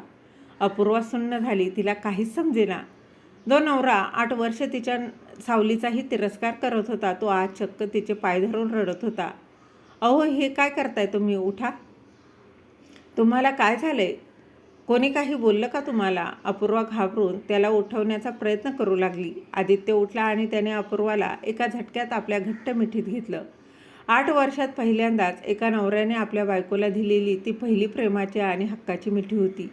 अपूर्वा सुन्न झाली. तिला काहीच समजेना. जो नवरा 8 वर्ष तिच्या सावलीचाही तिरस्कार करत होता, तो आज चक्क तिचे पाय धरून रडत होता. अहो, हे काय करताय तुम्ही? उठा. तुम्हाला काय झालंय? कोणी काही बोललं का तुम्हाला? अपूर्वा घाबरून त्याला उठवण्याचा प्रयत्न करू लागली. आदित्य उठला आणि त्याने अपूर्वाला एका झटक्यात आपल्या घट्ट मिठीत घेतलं. 8 वर्षात पहिल्यांदाच एका नवऱ्याने आपल्या बायकोला दिलेली ती पहिली प्रेमाची आणि हक्काची मिठी होती.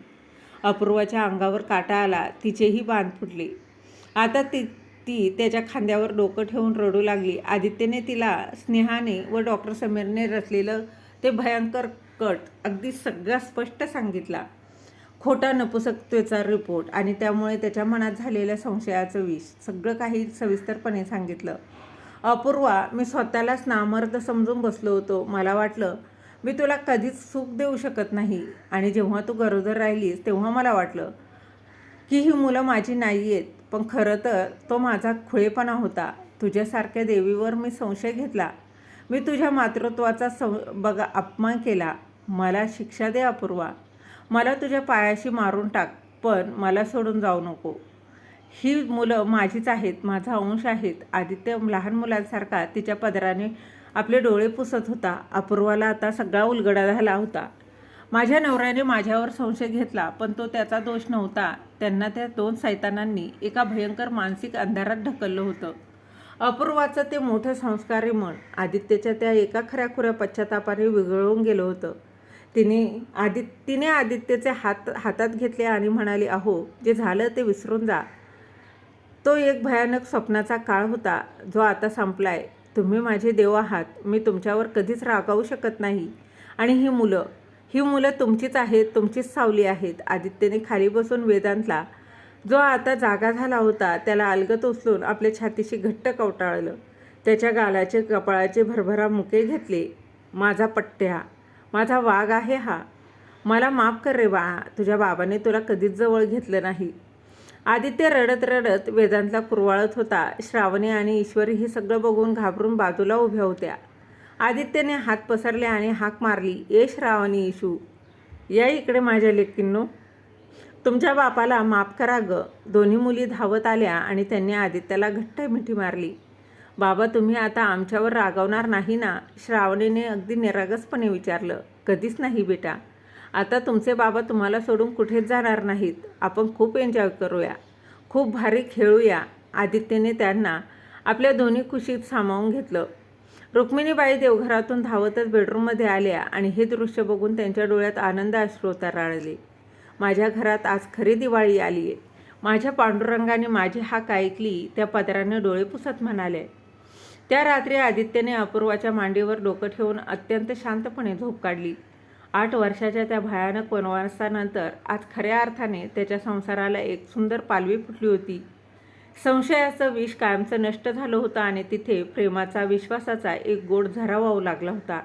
अपूर्वाच्या अंगावर काटा आला. तिचेही बांध फुटले. आता ती त्याच्या खांद्यावर डोकं ठेवून रडू लागली. आदित्यने तिला स्नेहाने व डॉक्टर समीरने रचलेलं ते भयंकर कट अगदी सगळा स्पष्ट सांगितला. खोटा नपुसकतेचा रिपोर्ट आणि त्यामुळे त्याच्या मनात झालेल्या संशयाचं विष सगळं काही सविस्तरपणे सांगितलं. अपूर्वा, मी स्वतःलाच नामर्द समजून बसलो होतो. मला वाटलं मी तुला कधीच सुख देऊ शकत नाही आणि जेव्हा तू गरोदर राहिलीस तेव्हा मला वाटलं की ही मुलं माझी नाही आहेत. पण खरं तर तो माझा खुळेपणा होता. तुझ्यासारख्या देवीवर मी संशय घेतला. मी तुझ्या मातृत्वाचा अपमान केला. मला शिक्षा दे अपूर्वा. मला तुझ्या पायाशी मारून टाक, पण मला सोडून जाऊ नको. ही मुलं माझीच आहेत, माझा अंश आहेत. आदित्य लहान मुलांसारखा तिच्या पदराने आपले डोळे पुसत होता. अपूर्वाला आता सगळा उलगडा झाला होता. माझ्या नवऱ्याने माझ्यावर संशय घेतला, पण तो त्याचा दोष नव्हता. त्यांना त्या 2 सैतानांनी एका भयंकर मानसिक अंधारात ढकललं होतं. अपूर्वाचं ते मोठं संस्कारी मन आदित्यच्या त्या एका खऱ्याखुऱ्या पश्चातापाने विघळून गेलं होतं. तिने आदित्यचे हातात घेतले आणि म्हणाली, अहो, जे झालं ते विसरून जा. तो एक भयानक स्वप्नाचा काळ होता, जो आता संपलाय. तुम्ही माझे देव आहात. मी तुमच्यावर कधीच रागावू शकत नाही. आणि ही मुलं तुमचीच आहेत, तुमचीच सावली आहेत. आदित्यने खाली बसून वेदांतला, जो आता जागा झाला होता, त्याला अलगद उचलून आपल्या छातीशी घट्ट कवटाळलं. त्याच्या गालाचे कपाळाचे भरभरा मुके घेतले. माझा पट्ट्या, माझा वाघ आहे हा. मला माफ कर रे बाळा. तुझ्या बाबाने तुला कधीच जवळ घेतलं नाही. आदित्य रडत रडत वेदांतला कुरवाळत होता. श्रावणी आणि ईश्वरी हे सगळं बघून घाबरून बाजूला उभ्या होत्या. आदित्यने हात पसरले आणि हाक मारली, ए श्रावणी, ईशू, या इकडे माझ्या लेकींनो. तुमच्या बापाला माफ करा ग. दोन्ही मुली धावत आल्या आणि त्यांनी आदित्याला घट्ट मिठी मारली. बाबा, तुम्ही आता आमच्यावर रागावणार नाही ना? श्रावणीने अगदी निरागसपणे विचारलं. कधीच नाही बेटा. आता तुमचे बाबा तुम्हाला सोडून कुठेच जाणार नाहीत. आपण खूप एन्जॉय करूया, खूप भारी खेळूया. आदित्यने त्यांना आपल्या दोन्ही कुशीत सामावून घेतलं. रुक्मिणीबाई देवघरातून धावतच बेडरूममध्ये आल्या आणि हे दृश्य बघून त्यांच्या डोळ्यात आनंद अश्रू तरळले. माझ्या घरात आज खरी दिवाळी आली आहे. माझ्या पांडुरंगाने माझी हाक ऐकली, त्या पदराने डोळे पुसत म्हणाले. त्या रात्री आदित्यने अपूर्वाच्या मांडीवर डोकं ठेवून अत्यंत शांतपणे झोप काढली. 8 वर्षाच्या त्या भयानक वनवासानंतर आज खऱ्या अर्थाने त्याच्या संसाराला एक सुंदर पालवी फुटली होती. संशयाचं विष कायमचं नष्ट झालं होतं आणि तिथे प्रेमाचा, विश्वासाचा एक गोड झरा वाहू लागला होता.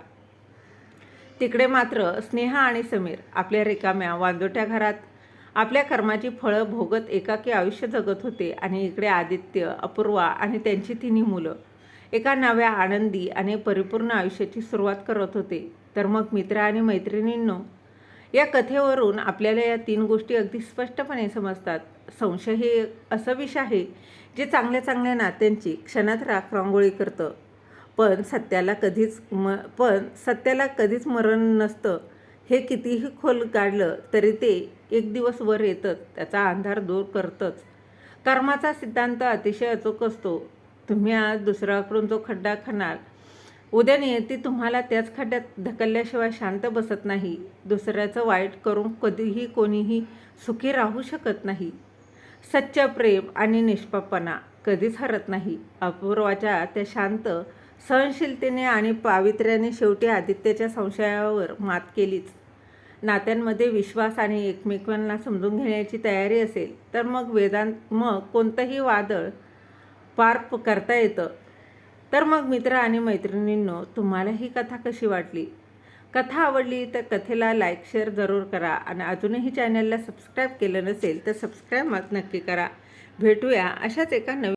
तिकडे मात्र स्नेहा आणि समीर आपल्या रिकाम्या वांजोट्या घरात आपल्या कर्माची फळं भोगत एकाकी आयुष्य जगत होते. आणि इकडे आदित्य, अपूर्वा आणि त्यांची 3 मुलं एका नव्या, आनंदी आणि परिपूर्ण आयुष्याची सुरुवात करत होते. तर मग मित्र आणि मैत्रिणींनो, या कथेवरून आपल्याला या 3 गोष्टी अगदी स्पष्टपणे समजतात. संशय हे असं विष आहे जे चांगल्या चांगल्या नात्यांची क्षणात राखरांगोळी करतं, पण सत्याला कधीच मरण नसतं. हे कितीही खोल काढलं तरी ते एक दिवस वर येतंच, त्याचा अंधार दूर करतंच. कर्माचा सिद्धांत अतिशय अचूक असतो. तुम्ही आज दुसऱ्याकडून जो खड्डा खणाल, उद्या नियती तुम्हाला त्याच खड्ड्यात ढकलल्याशिवाय शांत बसत नाही. दुसऱ्याचं वाईट करून कधीही कोणीही सुखी राहू शकत नाही. सच्च प्रेम आणि निष्पापणा कधीच हरत नाही. अपूर्वाच्या त्या शांत सहनशीलतेने आणि पावित्र्याने शेवटी आदित्यच्या संशयावर मात केलीच. नात्यांमध्ये विश्वास आणि एकमेकांना समजून घेण्याची तयारी असेल तर मग कोणतंही वादळ पार करता येतं. तर मग मित्र आणि मैत्रिणींनो, तुम्हाला ही कथा कशी वाटली? कथा आवडली तर कथेला लाईक, शेअर जरूर करा. आणि अजूनही चॅनलला सबस्क्राईब केलं नसेल तर सबस्क्राईब नक्की करा. भेटूया अशाच एका नवीन